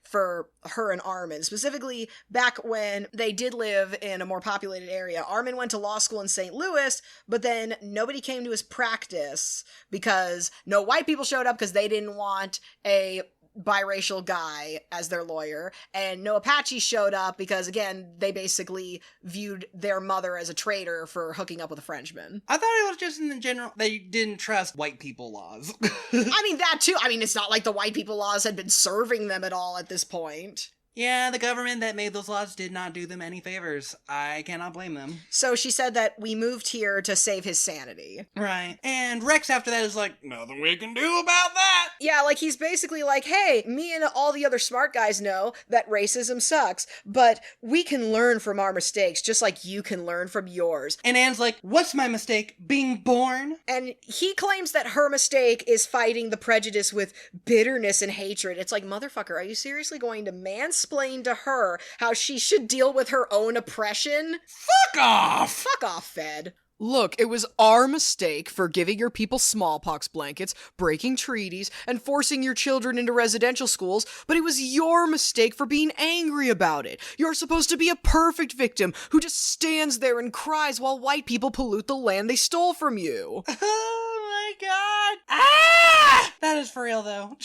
for her and Armin. Specifically, back when they did live in a more populated area. Armin went to law school in St. Louis, but then nobody came to his practice because no white people showed up because they didn't want a biracial guy as their lawyer, and no Apache showed up because, again, they basically viewed their mother as a traitor for hooking up with a Frenchman. I thought it was just in the general, they didn't trust white people laws. I mean, that too. I mean, it's not like the white people laws had been serving them at all at this point. Yeah, the government that made those laws did not do them any favors. I cannot blame them. So she said that we moved here to save his sanity. Right. And Rex after that is like, nothing we can do about that. Yeah, he's basically like, hey, me and all the other smart guys know that racism sucks, but we can learn from our mistakes just like you can learn from yours. And Anne's like, what's my mistake? Being born? And he claims that her mistake is fighting the prejudice with bitterness and hatred. It's like, motherfucker, are you seriously going to mansplain explain to her how she should deal with her own oppression. Fuck off! Fuck off, Fed. Look, it was our mistake for giving your people smallpox blankets, breaking treaties, and forcing your children into residential schools, but it was your mistake for being angry about it. You're supposed to be a perfect victim who just stands there and cries while white people pollute the land they stole from you. Oh my god. Ah! That is for real, though.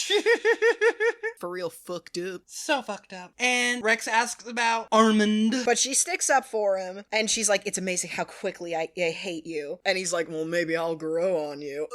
For real fucked up. So fucked up. And Rex asks about Armand. But she sticks up for him, and she's like, it's amazing how quickly I hate you. And he's like, well, maybe I'll grow on you.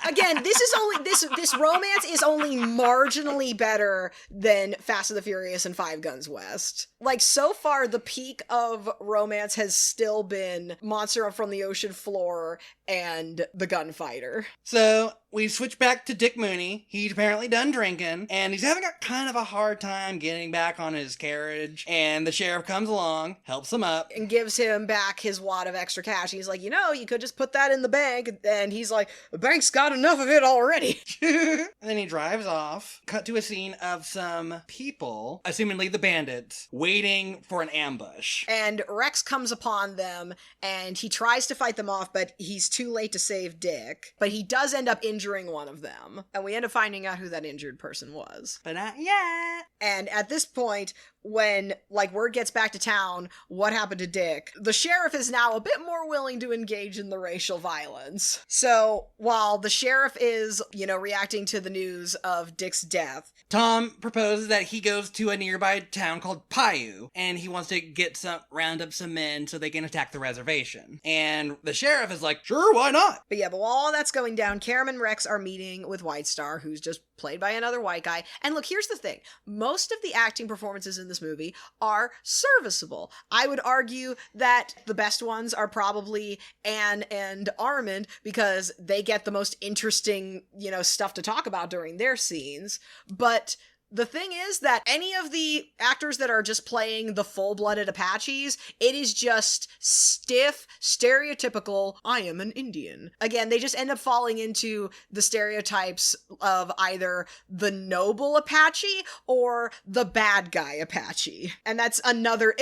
Again, this romance is only marginally better than Fast and the Furious and Five Guns West. Like, so far, the peak of romance has still been Monster from the Ocean Floor and The Gunfighter. So we switch back to Dick Mooney. He's apparently done drinking, and he's having a kind of a hard time getting back on his carriage. And the sheriff comes along, helps him up, and gives him back his wad of extra cash. He's like, you could just put that in the bank. And he's like, the bank's got enough of it already. And then he drives off. Cut to a scene of some people, assumingly the bandits, waiting for an ambush. And Rex comes upon them, and he tries to fight them off, but he's too late to save Dick. But he does end up injuring one of them. And we end up finding out who that injured person was. But not yet. And at this point, when, word gets back to town, what happened to Dick, the sheriff is now a bit more willing to engage in the racial violence. So, while the sheriff is, reacting to the news of Dick's death, Tom proposes that he goes to a nearby town called Paiute, and he wants to round up some men so they can attack the reservation. And the sheriff is like, sure, why not? But while all that's going down, Karam and Rex are meeting with White Star, who's just played by another white guy. And look, here's the thing. Most of the acting performances in this movie are serviceable. I would argue that the best ones are probably Anne and Armand, because they get the most interesting, stuff to talk about during their scenes. But the thing is that any of the actors that are just playing the full-blooded Apaches, it is just stiff, stereotypical, I am an Indian. Again, they just end up falling into the stereotypes of either the noble Apache or the bad guy Apache. And that's another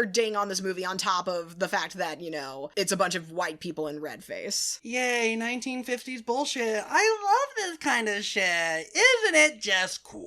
ding on this movie, on top of the fact that, it's a bunch of white people in red face. Yay, 1950s bullshit. I love this kind of shit. Isn't it just quaint?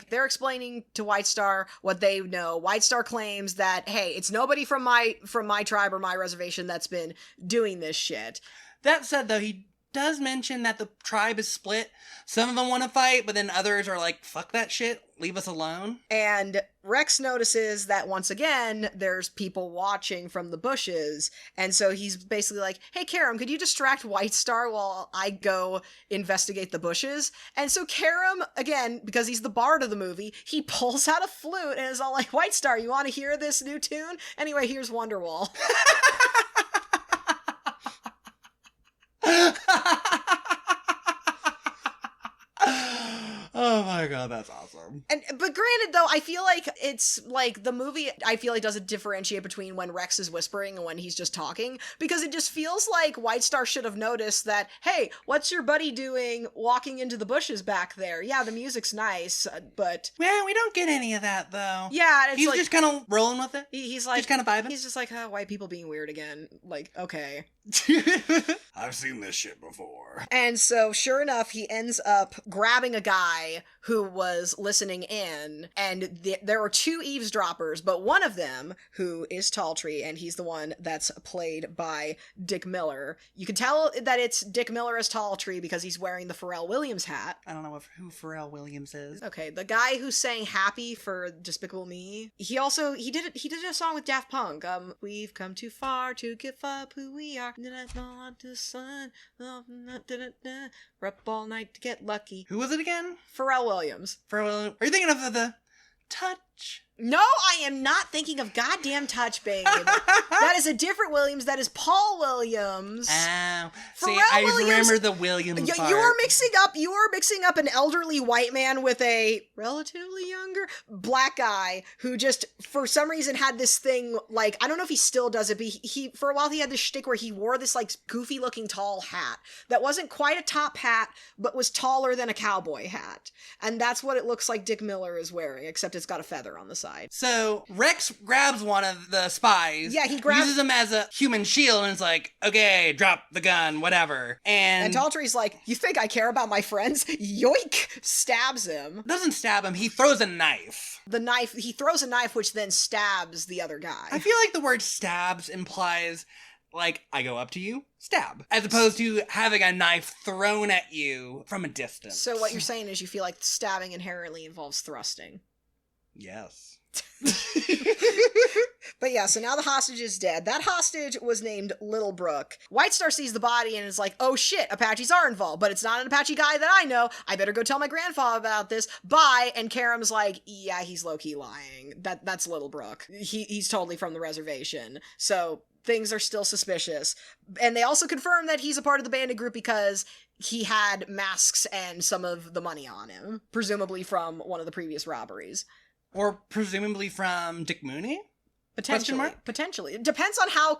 They're explaining to White Star what they know. White Star claims that, hey, it's nobody from my tribe or my reservation that's been doing this shit. That said, though, he does mention that the tribe is split. Some of them want to fight, but then others are like, fuck that shit, leave us alone. And Rex notices that once again, there's people watching from the bushes. And so he's basically like, hey, Karam, could you distract White Star while I go investigate the bushes? And so Karam, again, because he's the bard of the movie, he pulls out a flute and is all like, White Star, you want to hear this new tune? Anyway, here's Wonderwall. Oh my god, that's awesome. But granted, though, I feel like it's like the movie, I feel like doesn't differentiate between when Rex is whispering and when he's just talking, because it just feels like White Star should have noticed that, hey, what's your buddy doing walking into the bushes back there? Yeah, the music's nice, but... Well, we don't get any of that, though. Yeah, he's just kind of rolling with it. He's like... Just kind of vibing. He's just like, white people being weird again. Like, okay. I've seen this shit before. And so, sure enough, he ends up grabbing a guy who was listening in, and there are two eavesdroppers, but one of them, who is Talltree, and he's the one that's played by Dick Miller. You can tell that it's Dick Miller as Talltree because he's wearing the Pharrell Williams hat. I don't know who Pharrell Williams is. Okay, the guy who sang Happy for Despicable Me. He did a song with Daft Punk. We've come too far to give up who we are. The sun. We're up all night to get lucky. Who was it again? Pharrell Williams. Are you thinking of the touch Touch. No, I am not thinking of goddamn Touch, babe. That is a different Williams. That is Paul Williams. Oh, see, Pharrell I Williams- remember the Williams part. You are mixing up an elderly white man with a relatively younger black guy who just, for some reason, had this thing, like, I don't know if he still does it, but he for a while he had this shtick where he wore this, like, goofy-looking tall hat that wasn't quite a top hat, but was taller than a cowboy hat. And that's what it looks like Dick Miller is wearing, except it's got a feather on the side. So Rex grabs one of the spies. Yeah, he grabs- uses him as a human shield, and is like, okay, drop the gun, whatever. And Daltrey's like, you think I care about my friends? Yoink! Stabs him. doesn't stab him, he throws a knife. He throws a knife which then stabs the other guy. I feel like the word stabs implies, like, I go up to you, stab. As opposed to having a knife thrown at you from a distance. So what you're saying is you feel like stabbing inherently involves thrusting. Yes. But yeah, so now the hostage is dead. That hostage was named Little Brook. White Star sees the body and is like, oh shit, Apaches are involved, but it's not an Apache guy that I know. I better go tell my grandfather about this. Bye. And Karam's like, yeah, he's low-key lying. That's Little Brook. He's totally from the reservation. So things are still suspicious. And they also confirm that he's a part of the bandit group because he had masks and some of the money on him, presumably from one of the previous robberies. Or presumably from Dick Mooney? Potentially. It depends on how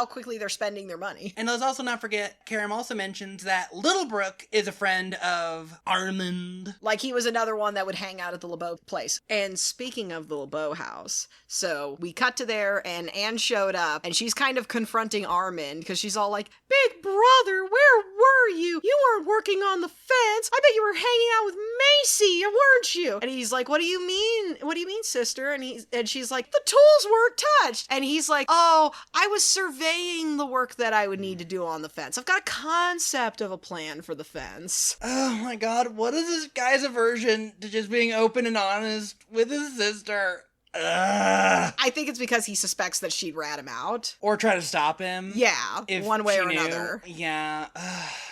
quickly they're spending their money. And let's also not forget, Karam also mentions that Little Brook is a friend of Armand. Like he was another one that would hang out at the LeBeau place. And speaking of the LeBeau house, so we cut to there and Anne showed up and she's kind of confronting Armand because she's all like, big brother, where were you? You weren't working on the fence. I bet you were hanging out with Macy, weren't you? And he's like, what do you mean? What do you mean, sister? And she's like, the tools weren't touched. And he's like, oh, I was surveying the work that I would need to do on the fence. I've got a concept of a plan for the fence. Oh my god, what is this guy's aversion to just being open and honest with his sister? I think it's because he suspects that she'd rat him out. Or try to stop him. Yeah, one way or another. Yeah.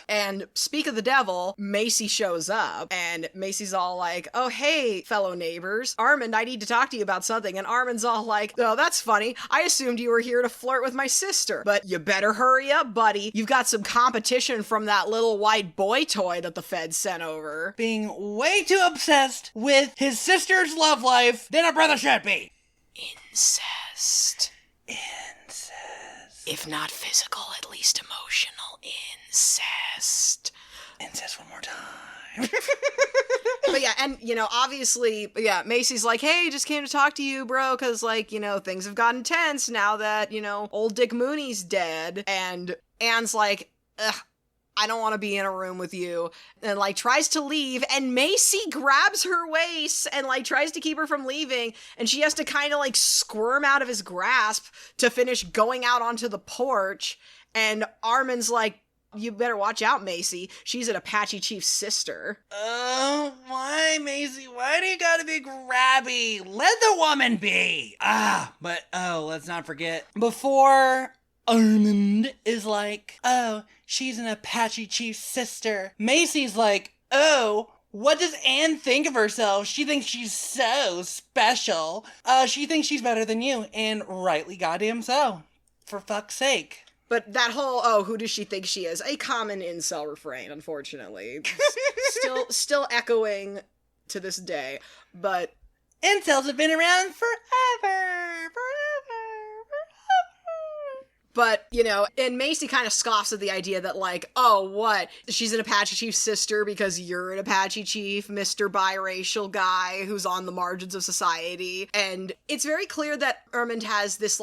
And speak of the devil, Macy shows up, and Macy's all like, oh, hey, fellow neighbors, Armand, I need to talk to you about something. And Armand's all like, oh, that's funny. I assumed you were here to flirt with my sister. But you better hurry up, buddy. You've got some competition from that little white boy toy that the feds sent over. Being way too obsessed with his sister's love life than a brother should be. Incest. If not physical, at least emotional incest. Incest one more time. But yeah, and, obviously, Macy's like, hey, just came to talk to you, bro, because, things have gotten tense now that, old Dick Mooney's dead. And Anne's like, ugh, I don't want to be in a room with you, and tries to leave, and Macy grabs her waist and tries to keep her from leaving, and she has to kind of squirm out of his grasp to finish going out onto the porch. And Armand's like, you better watch out, Macy. She's an Apache chief's sister. Oh, why, Macy? Why do you gotta be grabby? Let the woman be. Let's not forget, before Armand is like, oh, she's an Apache chief's sister, Macy's like, oh, what does Anne think of herself? She thinks she's so special. She thinks she's better than you, and rightly goddamn so. For fuck's sake. But that whole, oh, who does she think she is? A common incel refrain, unfortunately. still echoing to this day. But incels have been around forever. But, and Macy kind of scoffs at the idea that, oh, what? She's an Apache chief's sister because you're an Apache chief, Mr. Biracial guy who's on the margins of society. And it's very clear that Armand has this,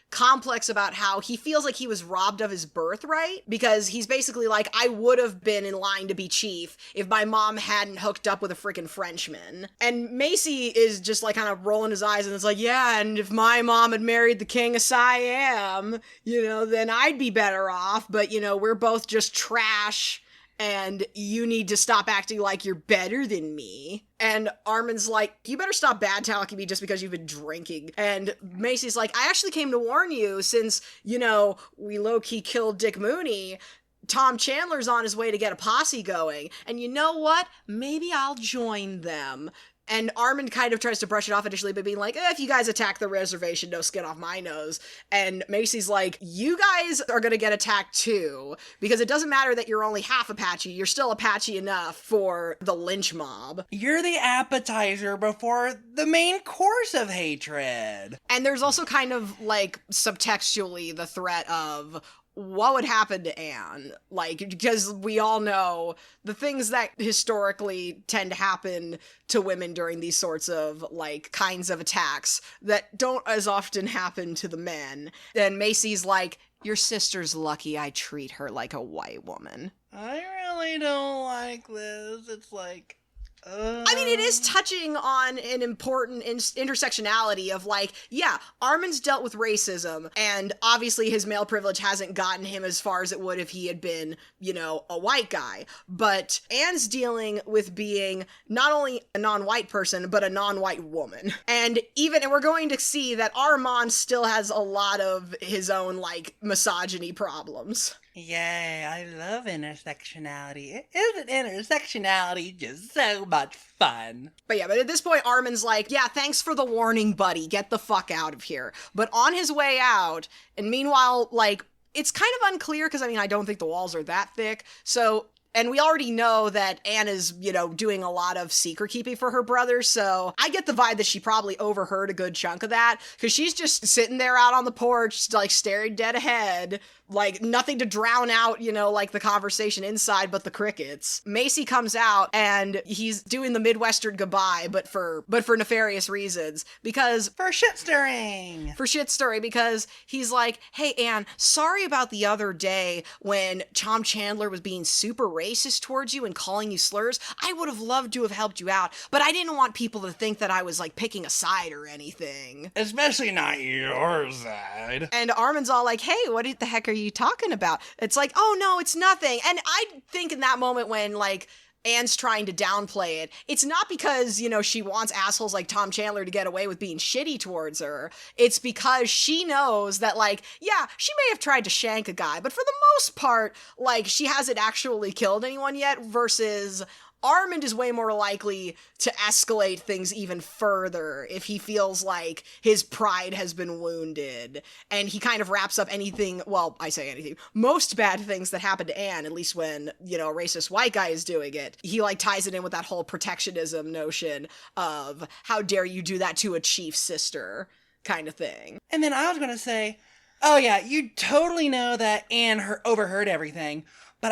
complex about how he feels like he was robbed of his birthright, because he's basically like, I would have been in line to be chief if my mom hadn't hooked up with a freaking Frenchman. And Macy is just kind of rolling his eyes and it's like, yeah, and if my mom had married the king of Siam, then I'd be better off, but we're both just trash. And you need to stop acting like you're better than me. And Armand's like, you better stop bad talking me just because you've been drinking. And Macy's like, I actually came to warn you since, we low-key killed Dick Mooney. Tom Chandler's on his way to get a posse going. And you know what? Maybe I'll join them. And Armand kind of tries to brush it off initially by being like, if you guys attack the reservation, no skin off my nose. And Macy's like, you guys are going to get attacked too, because it doesn't matter that you're only half Apache, you're still Apache enough for the lynch mob. You're the appetizer before the main course of hatred. And there's also kind of like subtextually the threat of, what would happen to Anne? Like, because we all know the things that historically tend to happen to women during these sorts of, like, kinds of attacks that don't as often happen to the men. And Macy's like, your sister's lucky I treat her like a white woman. I really don't like this. It's like... I mean, it is touching on an important intersectionality of, like, yeah, Armin's dealt with racism, and obviously his male privilege hasn't gotten him as far as it would if he had been, you know, a white guy. But Anne's dealing with being not only a non-white person, but a non-white woman. And we're going to see that Armand still has a lot of his own, like, misogyny problems. Yay, I love intersectionality. Isn't intersectionality just so much fun? But at this point, Armin's like, yeah, thanks for the warning, buddy. Get the fuck out of here. But on his way out, and meanwhile, like, it's kind of unclear, because, I mean, I don't think the walls are that thick, so... And we already know that Anne is, you know, doing a lot of secret keeping for her brother, so I get the vibe that she probably overheard a good chunk of that, because she's just sitting there out on the porch, like, staring dead ahead, like, nothing to drown out, you know, like, the conversation inside but the crickets. Macy comes out, and he's doing the Midwestern goodbye, but for nefarious reasons, because... For shit stirring! For shit stirring, because he's like, hey, Anne, sorry about the other day when Tom Chandler was being super racist towards you and calling you slurs. I would have loved to have helped you out, but I didn't want people to think that I was, like, picking a side or anything. Especially not your side. And Armin's all like, hey, what the heck are you talking about? It's like, oh no, it's nothing. And I think in that moment when, like, Anne's trying to downplay it, it's not because, you know, she wants assholes like Tom Chandler to get away with being shitty towards her. It's because she knows that, like, yeah, she may have tried to shank a guy, but for the most part, like, she hasn't actually killed anyone yet, versus Armand is way more likely to escalate things even further if he feels like his pride has been wounded. And he kind of wraps up anything, well, I say anything, most bad things that happen to Anne, at least when, you know, a racist white guy is doing it. He, like, ties it in with that whole protectionism notion of, how dare you do that to a chief's sister, kind of thing. And then I was gonna say, oh yeah, you totally know that Anne overheard everything, but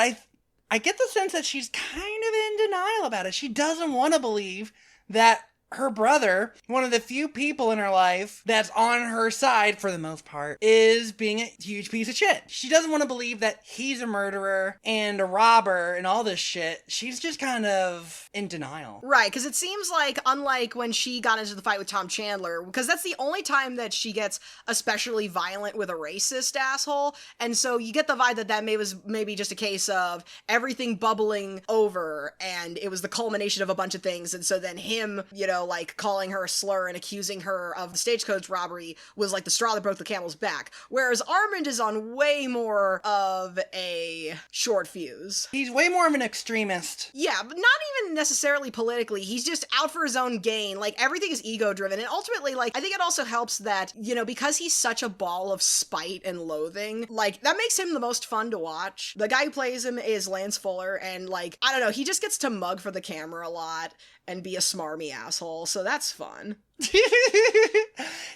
I get the sense that she's kind of in denial about it. She doesn't want to believe that her brother, one of the few people in her life that's on her side for the most part, is being a huge piece of shit. She doesn't want to believe that he's a murderer and a robber and all this shit. She's just kind of in denial. Right, because it seems like, unlike when she got into the fight with Tom Chandler, because that's the only time that she gets especially violent with a racist asshole, and so you get the vibe that was maybe just a case of everything bubbling over, and it was the culmination of a bunch of things, and so then him, you know, like, calling her a slur and accusing her of the stagecoach robbery was like the straw that broke the camel's back. Whereas Armand is on way more of a short fuse. He's way more of an extremist. Yeah, but not even necessarily politically. He's just out for his own gain. Like, everything is ego-driven. And ultimately, like, I think it also helps that, you know, because he's such a ball of spite and loathing, like, that makes him the most fun to watch. The guy who plays him is Lance Fuller, and, like, I don't know, he just gets to mug for the camera a lot and be a smarmy asshole, so that's fun.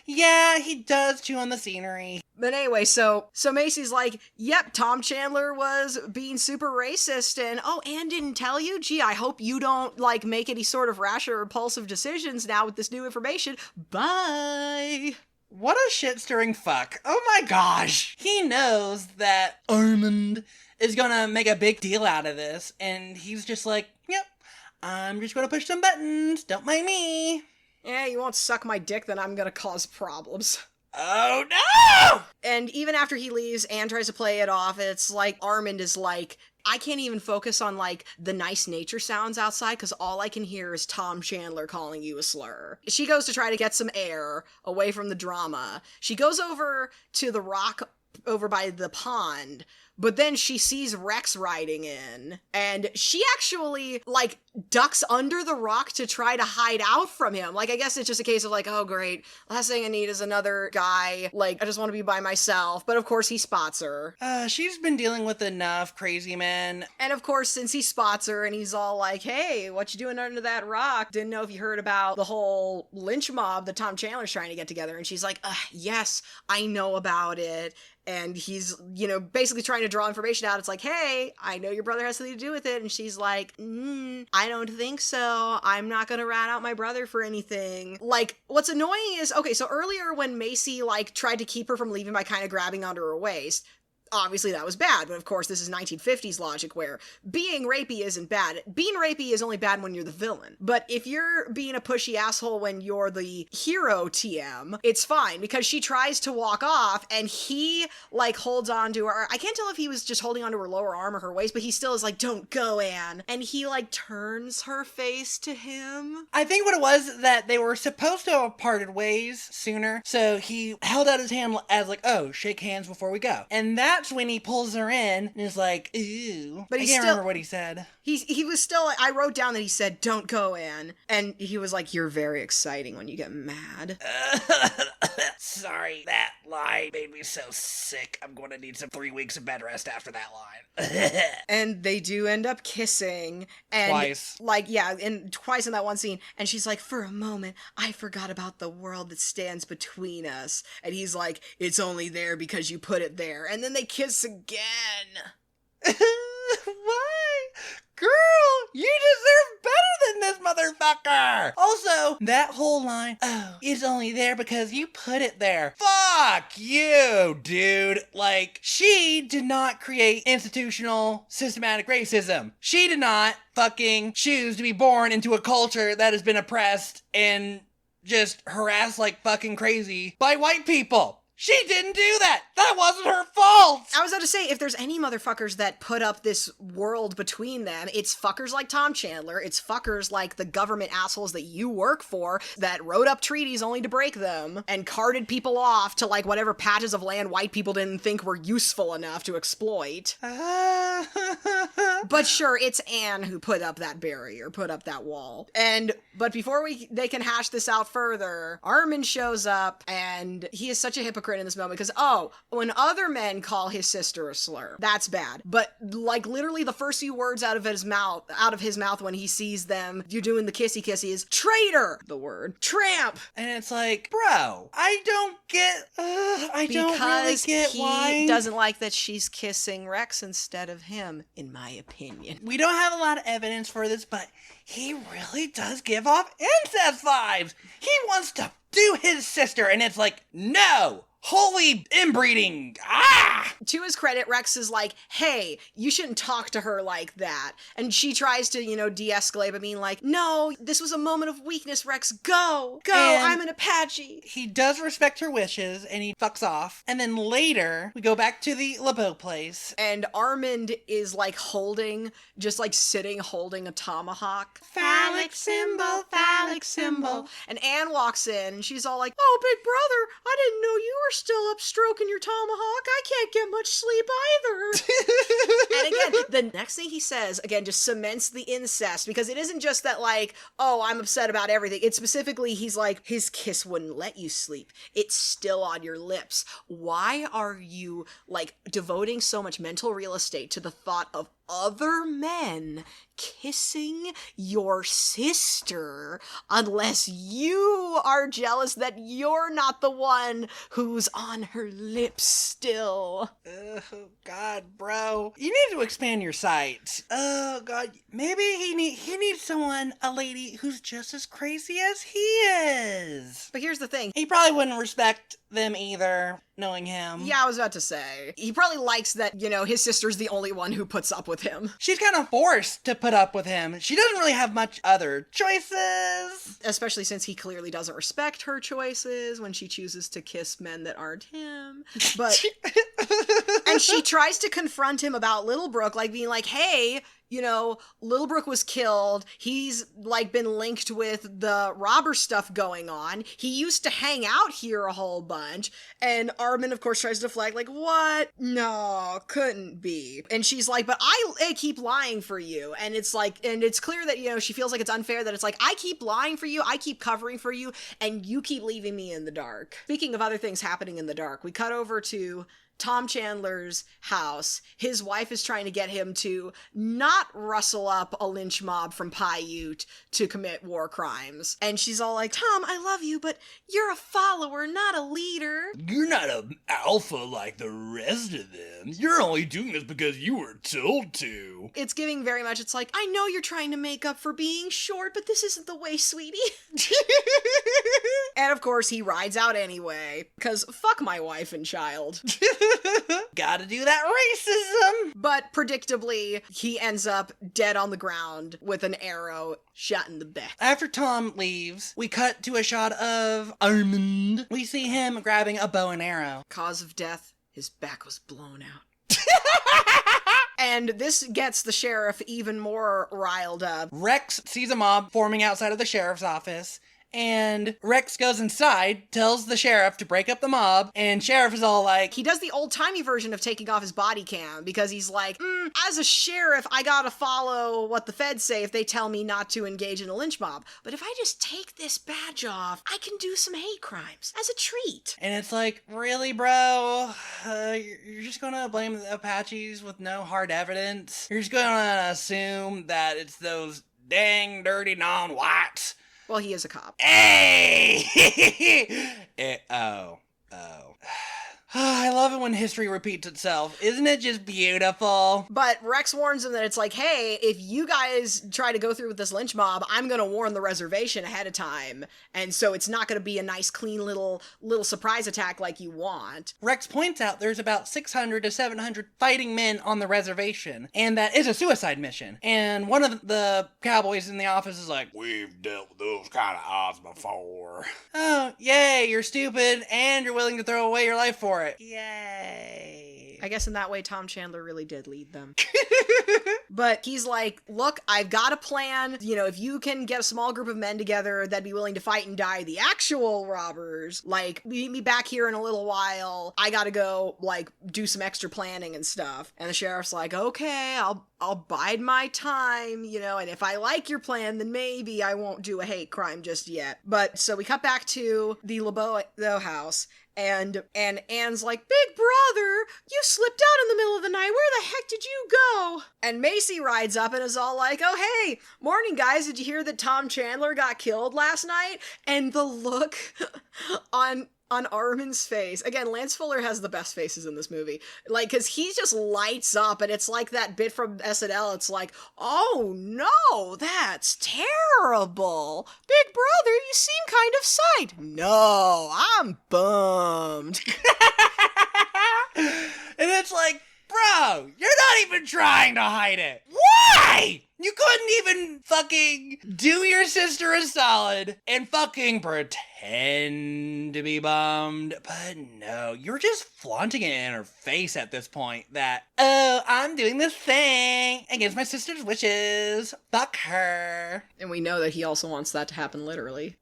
Yeah, he does chew on the scenery. But anyway, so Macy's like, yep, Tom Chandler was being super racist, and Anne didn't tell you? Gee, I hope you don't, like, make any sort of rash or impulsive decisions now with this new information. Bye! What a shit-stirring fuck. Oh my gosh! He knows that Armand is gonna make a big deal out of this, and he's just like, yep, I'm just gonna push some buttons, don't mind me. Yeah, you won't suck my dick, then I'm gonna cause problems. Oh no! And even after he leaves, Anne tries to play it off. It's like Armand is like, I can't even focus on, like, the nice nature sounds outside because all I can hear is Tom Chandler calling you a slur. She goes to try to get some air away from the drama. She goes over to the rock over by the pond. But then she sees Rex riding in, and she actually, like, ducks under the rock to try to hide out from him. Like, I guess it's just a case of, like, oh, great, last thing I need is another guy. Like, I just want to be by myself. But, of course, he spots her. She's been dealing with enough crazy men. And, of course, since he spots her, and he's all like, hey, what you doing under that rock? Didn't know if you heard about the whole lynch mob that Tom Chandler's trying to get together. And she's like, yes, I know about it. And he's, basically trying to draw information out. It's like, hey, I know your brother has something to do with it. And she's like, I don't think so. I'm not going to rat out my brother for anything. Like, what's annoying is, okay, so earlier when Macy, like, tried to keep her from leaving by kind of grabbing onto her waist, obviously that was bad, but of course this is 1950s logic where being rapey isn't bad. Being rapey is only bad when you're the villain. But if you're being a pushy asshole when you're the hero TM, it's fine, because she tries to walk off and he, like, holds on to her. I can't tell if he was just holding onto her lower arm or her waist, but he still is like, don't go, Anne. And he, like, turns her face to him. I think what it was that they were supposed to have parted ways sooner, so he held out his hand as like, oh, shake hands before we go. And that's when he pulls her in and is like, ooh. But I can't remember what he said. He was still, I wrote down that he said, don't go, Anne. And he was like, you're very exciting when you get mad. Sorry, that line made me so sick. I'm going to need some 3 weeks of bed rest after that line. And they do end up kissing. And twice. Like, yeah, and twice in that one scene. And she's like, for a moment, I forgot about the world that stands between us. And he's like, it's only there because you put it there. And then they kiss again. Why? Girl, you deserve better than this motherfucker! Also, that whole line, oh, it's only there because you put it there. Fuck you, dude. Like, she did not create institutional systematic racism. She did not fucking choose to be born into a culture that has been oppressed and just harassed like fucking crazy by white people. She didn't do that! That wasn't her fault! I was about to say, if there's any motherfuckers that put up this world between them, it's fuckers like Tom Chandler, it's fuckers like the government assholes that you work for that wrote up treaties only to break them and carted people off to, like, whatever patches of land white people didn't think were useful enough to exploit. But sure, it's Anne who put up that barrier, put up that wall. But before they can hash this out further, Armin shows up, and he is such a hypocrite in this moment because, when other men call his sister a slur, that's bad. But, like, literally the first few words out of his mouth when he sees them, you're doing the kissy is traitor, the word, tramp. And it's like, bro, I don't really get why. He doesn't like that she's kissing Rex instead of him, in my opinion. We don't have a lot of evidence for this, but he really does give off incest vibes. He wants to do his sister, and it's like, no! Holy inbreeding! Ah! To his credit, Rex is like, hey, you shouldn't talk to her like that. And she tries to, de-escalate by being like, no, this was a moment of weakness, Rex. Go! And I'm an Apache! He does respect her wishes, and he fucks off. And then later, we go back to the LeBeau place. And Armand is, like, sitting holding a tomahawk. Phallic symbol, phallic symbol. And Anne walks in, and she's all like, oh, big brother, I didn't know you were still up stroking your tomahawk. I can't get much sleep either. And again, the next thing he says, again, just cements the incest, because it isn't just that, like, oh, I'm upset about everything. It's specifically, he's like, his kiss wouldn't let you sleep. It's still on your lips. Why are you, like, devoting so much mental real estate to the thought of other men kissing your sister unless you are jealous that you're not the one who's on her lips still? Oh, God, bro. You need to expand your sight. Oh, God. Maybe he needs someone, a lady, who's just as crazy as he is. But here's the thing. He probably wouldn't respect them either, knowing him. Yeah, I was about to say. He probably likes that, his sister's the only one who puts up with him. She's kind of forced to put up with him. She doesn't really have much other choices. Especially since he clearly doesn't respect her choices when she chooses to kiss men that aren't him. But, and she tries to confront him about Little Brooke, like being like, hey, Little Brooke was killed. He's, been linked with the robber stuff going on. He used to hang out here a whole bunch. And Armin, of course, tries to deflect, what? No, couldn't be. And she's like, but I keep lying for you. And it's and it's clear that, she feels like it's unfair that it's I keep lying for you, I keep covering for you, and you keep leaving me in the dark. Speaking of other things happening in the dark, we cut over to Tom Chandler's house. His wife is trying to get him to not rustle up a lynch mob from Paiute to commit war crimes. And she's all like, Tom, I love you, but you're a follower, not a leader. You're not an alpha like the rest of them. You're only doing this because you were told to. It's giving very much, it's I know you're trying to make up for being short, but this isn't the way, sweetie. And of course, he rides out anyway, because fuck my wife and child. Gotta do that racism. But predictably, he ends up dead on the ground with an arrow shot in the back. After Tom leaves, we cut to a shot of Armand. We see him grabbing a bow and arrow. Cause of death, his back was blown out. And this gets the sheriff even more riled up. Rex sees a mob forming outside of the sheriff's office. And Rex goes inside, tells the sheriff to break up the mob, and sheriff is all like... He does the old-timey version of taking off his body cam, because he's like, as a sheriff, I gotta follow what the feds say if they tell me not to engage in a lynch mob. But if I just take this badge off, I can do some hate crimes as a treat. And it's like, really, bro? You're just gonna blame the Apaches with no hard evidence? You're just gonna assume that it's those dang dirty non-whites? Well, he is a cop. Hey! Oh. I love it when history repeats itself. Isn't it just beautiful? But Rex warns him that it's hey, if you guys try to go through with this lynch mob, I'm gonna warn the reservation ahead of time. And so it's not gonna be a nice, clean little surprise attack like you want. Rex points out there's about 600 to 700 fighting men on the reservation, and that is a suicide mission. And one of the cowboys in the office is like, We've dealt with those kind of odds before. oh, yay, you're stupid, and you're willing to throw away your life for it. Yay. I guess in that way, Tom Chandler really did lead them. But he's like, look, I've got a plan. If you can get a small group of men together that'd be willing to fight and die the actual robbers, meet me back here in a little while. I gotta go, do some extra planning and stuff. And the sheriff's like, okay, I'll bide my time, and if I like your plan, then maybe I won't do a hate crime just yet. But so we cut back to the LeBeau house. And Anne's like, Big brother, you slipped out in the middle of the night. Where the heck did you go? And Macy rides up and is all like, oh, hey, morning, guys. Did you hear that Tom Chandler got killed last night? And the look on Armin's face. Again, Lance Fuller has the best faces in this movie. Because he just lights up, and it's like that bit from SNL. It's like, oh no, that's terrible. Big brother, you seem kind of psyched. No, I'm bummed. And it's like, bro, you're not even trying to hide it. Why? You couldn't even fucking do your sister a solid and fucking pretend to be bummed. But no, you're just flaunting it in her face at this point that, oh, I'm doing this thing against my sister's wishes. Fuck her. And we know that he also wants that to happen literally.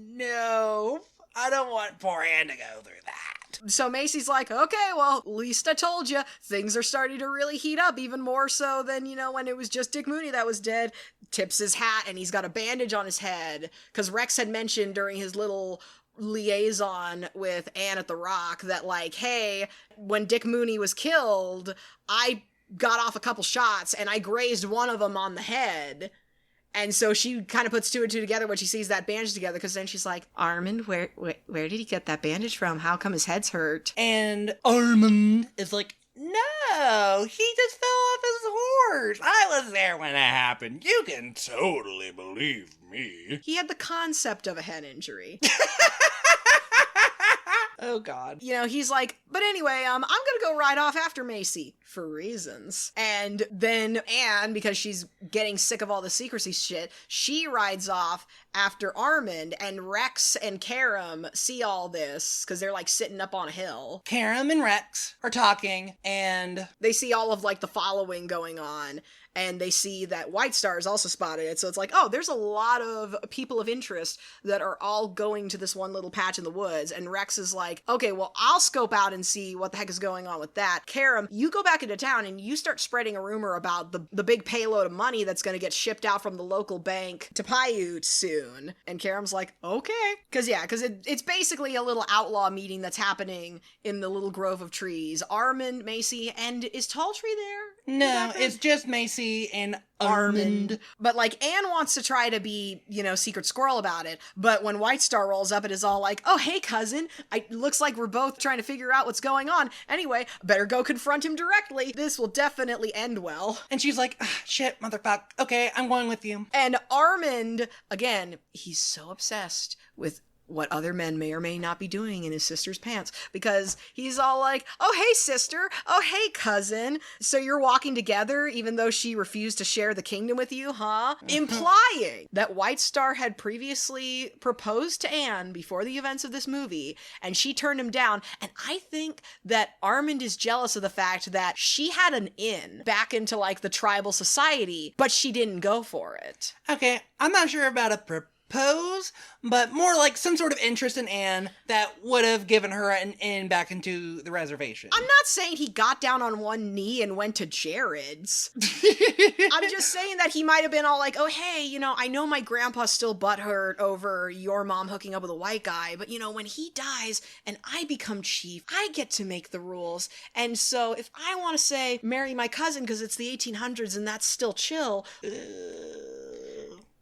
No, I don't want poor Anne to go through that. So Macy's like, okay, well, at least I told you. Things are starting to really heat up, even more so than, when it was just Dick Mooney that was dead. Tips his hat, and he's got a bandage on his head. Because Rex had mentioned during his little liaison with Anne at the Rock that, hey, when Dick Mooney was killed, I got off a couple shots, and I grazed one of them on the head. And so she kind of puts two and two together when she sees that bandage together, because then she's like, Armand, where did he get that bandage from? How come his head's hurt? And Armand is like, no, he just fell off his horse. I was there when it happened. You can Totally believe me. He had the concept of a head injury. Oh, God. You know, he's like, but anyway, I'm gonna go ride off after Macy for reasons. And then Anne, because she's getting sick of all the secrecy shit, she rides off after Armand, and Rex and Karam see all this because they're like sitting up on a hill. Karam and Rex are talking, and they see all of like the following going on, and they see that White Star has also spotted it. So it's like, oh, there's a lot of people of interest that are all going to this one little patch in the woods. And Rex is like, okay, well, I'll scope out and see what the heck is going on with that. Karam, you go back into town and you start spreading a rumor about the big payload of money that's going to get shipped out from the local bank to Paiute soon. And Karam's like, okay. Because it's basically a little outlaw meeting that's happening in the little grove of trees. Armand, Macy, and is Tall Tree there? No, it's just Macy and Armand. But like Anne wants to try to be, secret squirrel about it. But when White Star rolls up, it is all like, oh, hey, cousin. Looks like we're both trying to figure out what's going on. Anyway, better go confront him directly. This will definitely end well. And she's like, shit, motherfucker. Okay, I'm going with you. And Armand, again, he's so obsessed with what other men may or may not be doing in his sister's pants, because he's all like, oh, hey, sister. Oh, hey, cousin. So you're walking together even though she refused to share the kingdom with you, huh? Implying that White Star had previously proposed to Anne before the events of this movie, and she turned him down. And I think that Armand is jealous of the fact that she had an in back into like the tribal society, but she didn't go for it. Okay, I'm not sure about a propose, but more like some sort of interest in Anne that would have given her an in back into the reservation. I'm not saying he got down on one knee and went to Jared's. I'm just saying that he might have been all like, oh, hey, I know my grandpa's still butthurt over your mom hooking up with a white guy, but when he dies and I become chief, I get to make the rules. And so if I want to say marry my cousin because it's the 1800s and that's still chill,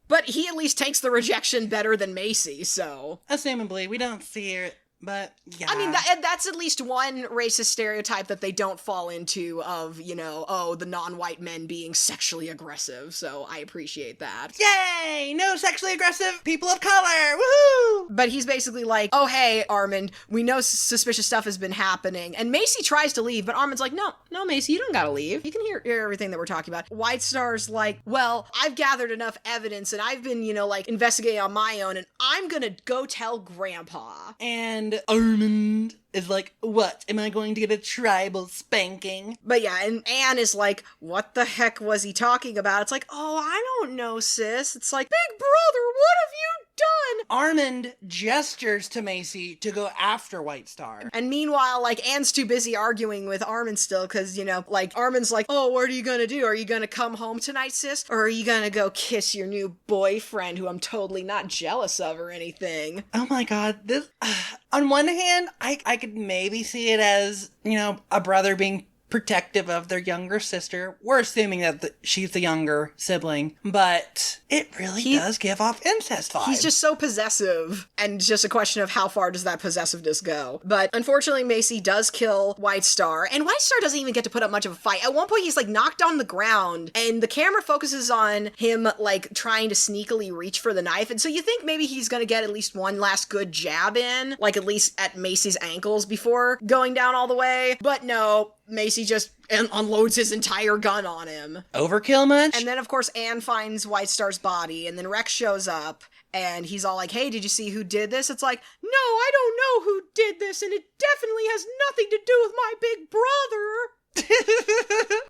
but he at least takes the rejection better than Macy, so. Assumably, we don't see it, but yeah. I mean, that's at least one racist stereotype that they don't fall into of, the non-white men being sexually aggressive, so I appreciate that. Yay! No sexually aggressive people of color! Woohoo! But he's basically like, oh, hey, Armand, we know suspicious stuff has been happening. And Macy tries to leave, but Armand's like, no, Macy, you don't gotta leave. You can hear everything that we're talking about. White Star's like, well, I've gathered enough evidence and I've been, investigating on my own, and I'm gonna go tell Grandpa. And Armand is like, what? Am I going to get a tribal spanking? But yeah, and Anne is like, what the heck was he talking about? It's like, oh, I don't know, sis. It's like, big brother, what have you done? Armand gestures to Macy to go after White Star. And meanwhile, Anne's too busy arguing with Armand still, because, Armand's like, oh, what are you gonna do? Are you gonna come home tonight, sis? Or are you gonna go kiss your new boyfriend, who I'm totally not jealous of or anything? Oh my god, this... on one hand, I could maybe see it as, a brother being protective of their younger sister. We're assuming that she's the younger sibling, but it really does give off incest vibes. He's just so possessive, and it's just a question of how far does that possessiveness go. But unfortunately, Macy does kill White Star, and White Star doesn't even get to put up much of a fight. At one point, he's knocked on the ground, and the camera focuses on him trying to sneakily reach for the knife, and so you think maybe he's gonna get at least one last good jab in, at least at Macy's ankles before going down all the way. But no, Macy just unloads his entire gun on him. Overkill much? And then, of course, Anne finds White Star's body, and then Rex shows up, and he's all like, hey, did you see who did this? It's like, no, I don't know who did this, and it definitely has nothing to do with my big brother.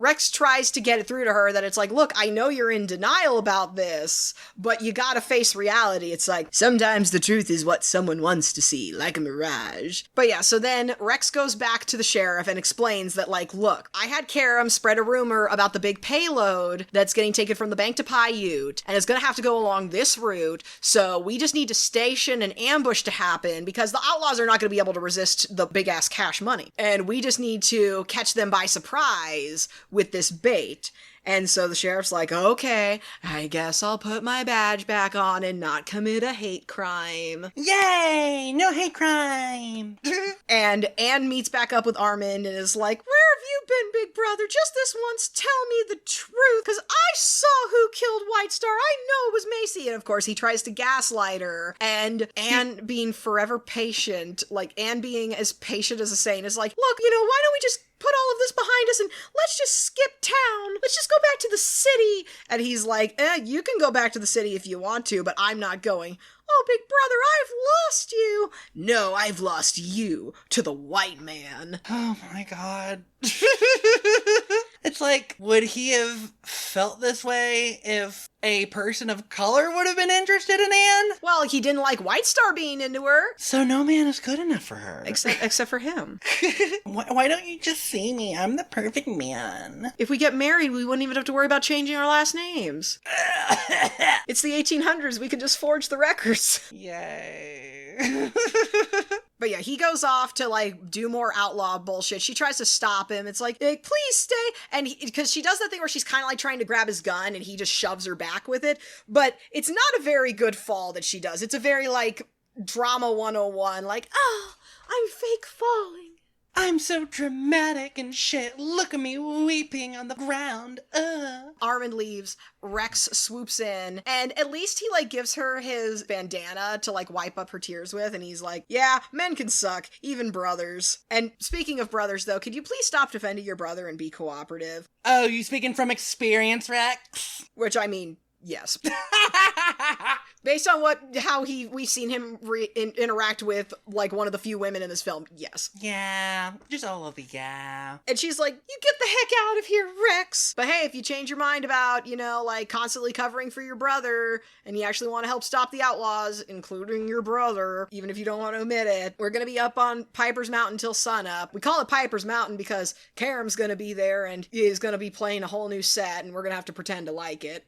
Rex tries to get it through to her that it's like, look, I know you're in denial about this, but you gotta face reality. It's like, sometimes the truth is what someone wants to see, like a mirage. But yeah, so then Rex goes back to the sheriff and explains that, look, I had Karam spread a rumor about the big payload that's getting taken from the bank to Paiute, and it's gonna have to go along this route, so we just need to station an ambush to happen, because the outlaws are not gonna be able to resist the big-ass cash money. And we just need to catch them by surprise with this bait. And so the sheriff's like, okay, I guess I'll put my badge back on and not commit a hate crime. Yay! No hate crime! And Anne meets back up with Armand and is like, where have you been, big brother? Just this once, tell me the truth, because I saw who killed White Star. I know it was Macy. And of course, he tries to gaslight her. And Anne being forever patient, like Anne being as patient as a saint, is like, look, why don't we just put all of this behind us and let's just skip town. Let's just go back to the city. And he's like, you can go back to the city if you want to, but I'm not going. Oh, big brother, I've lost you. No, I've lost you to the white man. Oh my god. It's like, would he have felt this way if a person of color would have been interested in Anne? Well, he didn't like White Star being into her. So no man is good enough for her. Except for him. Why don't you just see me? I'm the perfect man. If we get married, we wouldn't even have to worry about changing our last names. It's the 1800s. We could just forge the records. Yay. But yeah, he goes off to like do more outlaw bullshit. She tries to stop him. It's like, hey, please stay. And because she does that thing where she's kind of like trying to grab his gun and he just shoves her back with it. But it's not a very good fall that she does. It's a very like drama 101. Like, oh, I'm fake falling. I'm so dramatic and shit. Look at me weeping on the ground. Armand leaves. Rex swoops in. And at least he, like, gives her his bandana to, like, wipe up her tears with. And he's like, yeah, men can suck. Even brothers. And speaking of brothers, though, could you please stop defending your brother and be cooperative? Oh, you speaking from experience, Rex? Which, I mean, yes. Based on how we've seen him interact with, like, one of the few women in this film, yes. Yeah, just all of the yeah. And she's like, you get the heck out of here, Rex. But hey, if you change your mind about, like, constantly covering for your brother, and you actually want to help stop the outlaws, including your brother, even if you don't want to admit it, we're gonna be up on Piper's Mountain till sunup. We call it Piper's Mountain because Karam's gonna be there, and he's gonna be playing a whole new set, and we're gonna have to pretend to like it.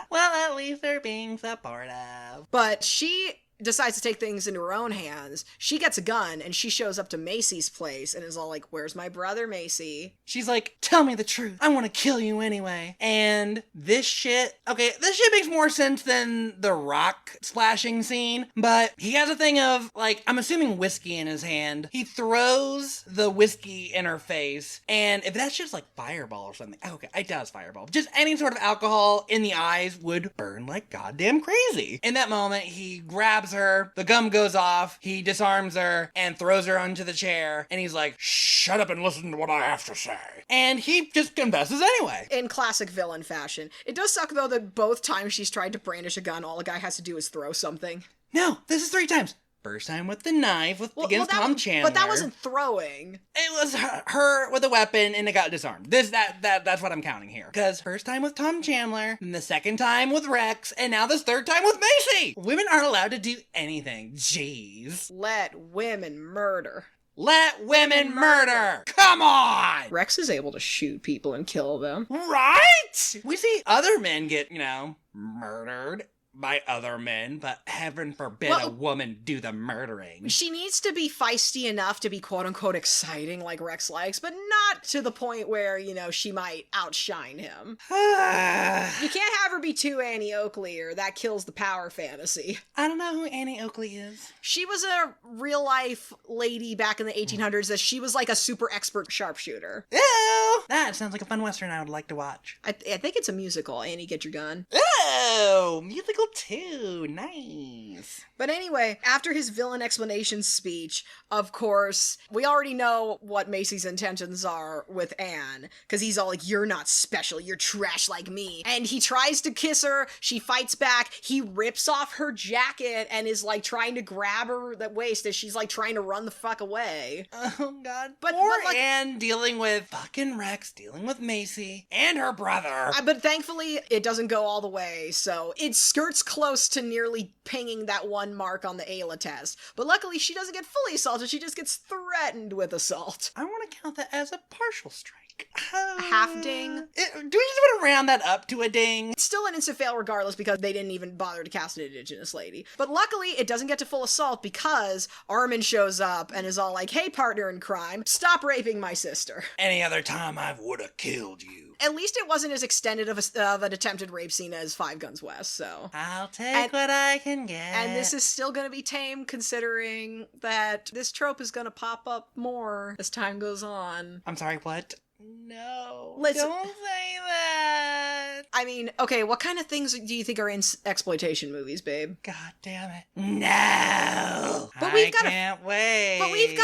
Well, at least they're being supportive. But she decides to take things into her own hands. She gets a gun and she shows up to Macy's place and is all like, where's my brother, Macy? She's like, tell me the truth. I want to kill you anyway. And this shit makes more sense than the rock splashing scene, but he has a thing of, like, I'm assuming whiskey in his hand. He throws the whiskey in her face, and if that's just like Fireball or something, okay, I doubt it's Fireball. Just any sort of alcohol in the eyes would burn like goddamn crazy. In that moment, he grabs her, the gum goes off, he disarms her, and throws her onto the chair, and he's like, Shut up and listen to what I have to say. and he just confesses anyway. In classic villain fashion. It does suck, though, that both times she's tried to brandish a gun, all a guy has to do is throw something. No, this is 3 times. First time with the knife against Tom Chandler. But that wasn't throwing. It was her with a weapon and it got disarmed. That's what I'm counting here. Because first time with Tom Chandler, then the second time with Rex, and now this third time with Macy. Women aren't allowed to do anything. Jeez. Let women murder. Let women murder. Come on. Rex is able to shoot people and kill them. Right? We see other men get, murdered by other men, but heaven forbid a woman do the murdering. She needs to be feisty enough to be quote-unquote exciting like Rex likes, but not to the point where, she might outshine him. You can't have her be too Annie Oakley or that kills the power fantasy. I don't know who Annie Oakley is. She was a real-life lady back in the 1800s that she was like a super expert sharpshooter. Ew! That sounds like a fun Western I would like to watch. I think it's a musical, Annie, Get Your Gun. Oh, musical too. Nice. But anyway, after his villain explanation speech, of course, we already know what Macy's intentions are with Anne, because he's all like, you're not special, you're trash like me. And he tries to kiss her, she fights back, he rips off her jacket and is like trying to grab her that waist as she's like trying to run the fuck away. Oh god. But like, Anne dealing with fucking Rex, dealing with Macy, and her brother. But thankfully, it doesn't go all the way, so it skirts close to nearly pinging that one mark on the Aila test. But luckily, she doesn't get fully assaulted, she just gets threatened with assault. I want to count that as a partial strike. A half ding. Do we just want to round that up to a ding? It's still an instant fail regardless because they didn't even bother to cast an indigenous lady. But luckily, it doesn't get to full assault because Armin shows up and is all like, hey, partner in crime, stop raping my sister. Any other time I would have killed you. At least it wasn't as extended of an attempted rape scene as Five Guns West, so. I'll take what I can get. And this is still going to be tame considering that this trope is going to pop up more as time goes on. I'm sorry, what? No. Listen. Don't say that. I mean, okay, what kind of things do you think are in exploitation movies, babe? God damn it. No. But we've got can't wait. But we've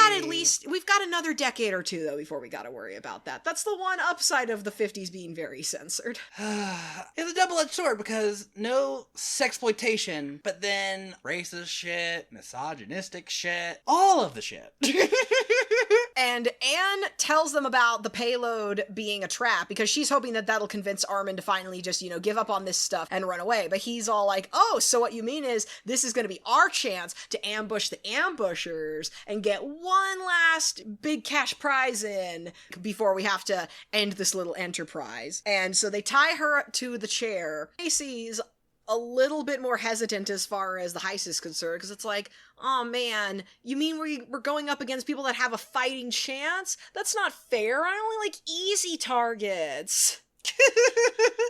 got another decade or two, though, before we gotta worry about that. That's the one upside of the 50s being very censored. It's a double-edged sword because no sexploitation, but then racist shit, misogynistic shit, all of the shit. And Anne tells them about the payload being a trap because she's hoping that that'll convince Armin to finally just, give up on this stuff and run away. But he's all like, oh, so what you mean is this is going to be our chance to ambush the ambushers and get one last big cash prize in before we have to end this little enterprise. And so they tie her to the chair. Macy's a little bit more hesitant as far as the heist is concerned because it's like, oh man, you mean we're going up against people that have a fighting chance? That's not fair. I only like easy targets.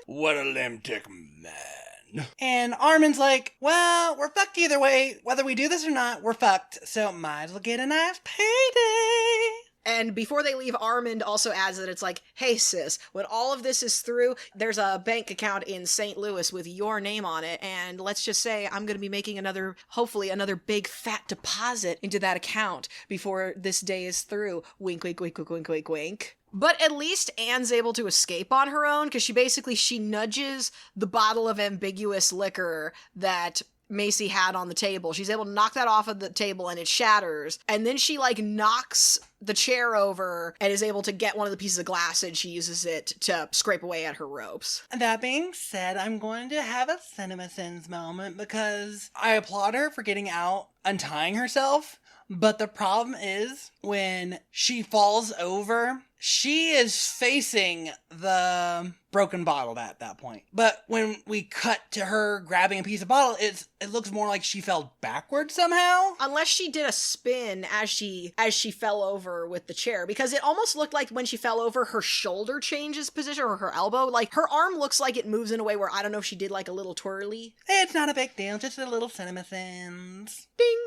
What a limtic man. And Armin's like, well, we're fucked either way. Whether we do this or not, we're fucked. So might as well get a nice payday. And before they leave, Armand also adds that it's like, hey sis, when all of this is through, there's a bank account in St. Louis with your name on it, and let's just say I'm going to be making hopefully another big fat deposit into that account before this day is through. Wink, wink, wink, wink, wink, wink, wink. But at least Anne's able to escape on her own, because she nudges the bottle of ambiguous liquor that Macy had on the table. She's able to knock that off of the table and it shatters. And then she knocks the chair over and is able to get one of the pieces of glass and she uses it to scrape away at her ropes. That being said, I'm going to have a CinemaSins moment because I applaud her for getting out, untying herself. But the problem is when she falls over, she is facing the broken bottle at that point. But when we cut to her grabbing a piece of bottle, it looks more like she fell backwards somehow. Unless she did a spin as she fell over with the chair, because it almost looked like when she fell over, her shoulder changes position, or her elbow. Like, her arm looks like it moves in a way where I don't know if she did a little twirly. It's not a big deal, just a little CinemaSins. Ding!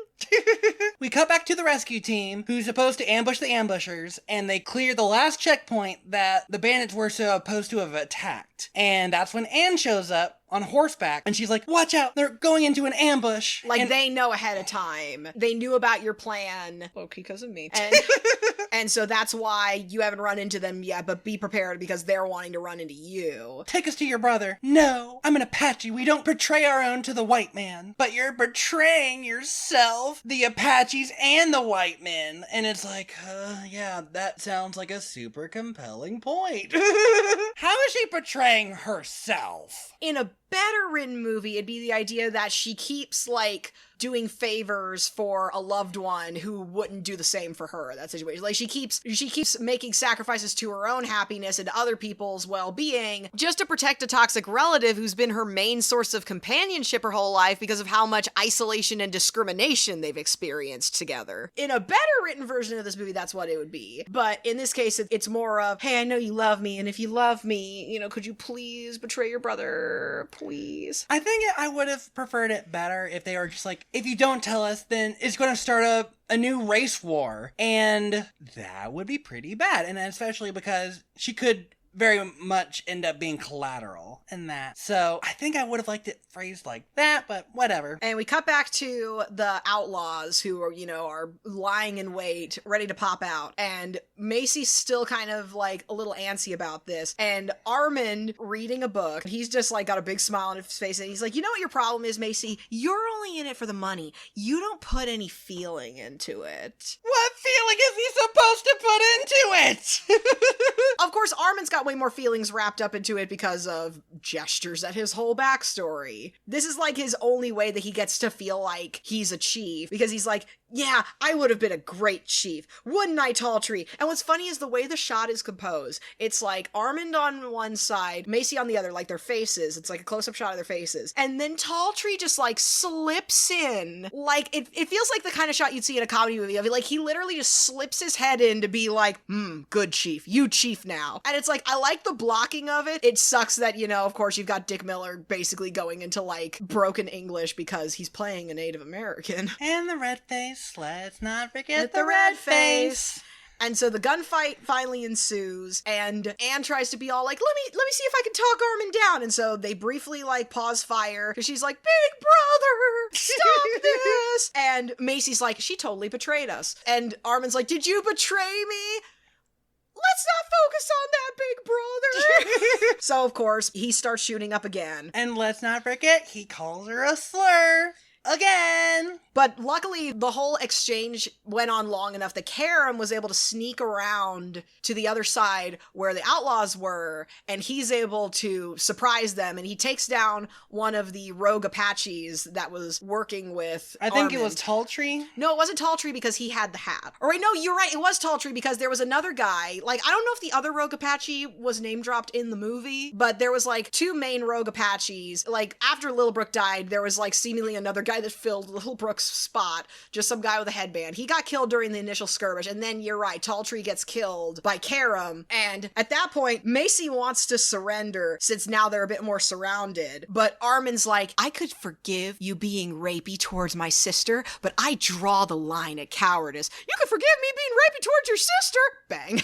We cut back to the rescue team, who's supposed to ambush the ambushers, and they clear the last checkpoint that the bandits were supposed to have attacked. And that's when Anne shows up on horseback, and she's like, watch out, they're going into an ambush. They know ahead of time. They knew about your plan. Okay, because of me. And so that's why you haven't run into them yet, but be prepared because they're wanting to run into you. Take us to your brother. No, I'm an Apache. We don't betray our own to the white man. But you're betraying yourself, the Apaches, and the white men. And it's like, yeah, that sounds like a super compelling point. How is she betraying herself? In a better written movie, it'd be the idea that she keeps doing favors for a loved one who wouldn't do the same for her, that situation. She keeps making sacrifices to her own happiness and to other people's well-being just to protect a toxic relative who's been her main source of companionship her whole life because of how much isolation and discrimination they've experienced together. In a better written version of this movie, that's what it would be. But in this case, it's more of, hey, I know you love me, and if you love me, could you please betray your brother? Please. I think I would have preferred it better if they were just like, if you don't tell us, then it's going to start a new race war. And that would be pretty bad. And especially because she could very much end up being collateral in that. So I think I would have liked it phrased like that, but whatever. And we cut back to the outlaws who are lying in wait, ready to pop out. And Macy's still kind of a little antsy about this. And Armand reading a book, he's just got a big smile on his face. And he's like, you know what your problem is, Macy? You're only in it for the money. You don't put any feeling into it. What feeling is he supposed to put into it? Of course, Armand's got way more feelings wrapped up into it because of gestures at his whole backstory. This is like his only way that he gets to feel like he's a chief, because he's like, yeah, I would have been a great chief, wouldn't I, Tall Tree? And what's funny is the way the shot is composed. It's like Armand on one side, Macy on the other, like their faces. It's like a close-up shot of their faces. And then Tall Tree just like slips in. Like, it feels like the kind of shot you'd see in a comedy movie. Like, he literally just slips his head in to be like, good chief, you chief now. And it's like, I like the blocking of it. It sucks that, you know, of course, you've got Dick Miller basically going into like broken English because he's playing a Native American. And the red face. Let's not forget the red face. And so the gunfight finally ensues, and Anne tries to be all like, let me see if I can talk Armin down. And so they briefly like pause fire, because she's like, big brother, stop this. And Macy's like, she totally betrayed us. And Armin's like, did you betray me? Let's not focus on that, big brother. So of course he starts shooting up again. And let's not forget, he calls her a slur. Again! But luckily, the whole exchange went on long enough that Karam was able to sneak around to the other side where the outlaws were, and he's able to surprise them, and he takes down one of the rogue Apaches that was working with I think Armand. it was Tall Tree? No, it wasn't Tall Tree because he had the hat. Or wait, no, you're right, it was Tall Tree because there was another guy. Like, I don't know if the other rogue Apache was name-dropped in the movie, but there was like two main rogue Apaches. Like, after Littlebrook died, there was like seemingly another guy that filled Littlebrook's spot, just some guy with a headband. He got killed during the initial skirmish, and then you're right, Tall Tree gets killed by Karam, and at that point, Macy wants to surrender since now they're a bit more surrounded, but Armin's like, I could forgive you being rapey towards my sister, but I draw the line at cowardice. You could forgive me being rapey towards your sister? Bang.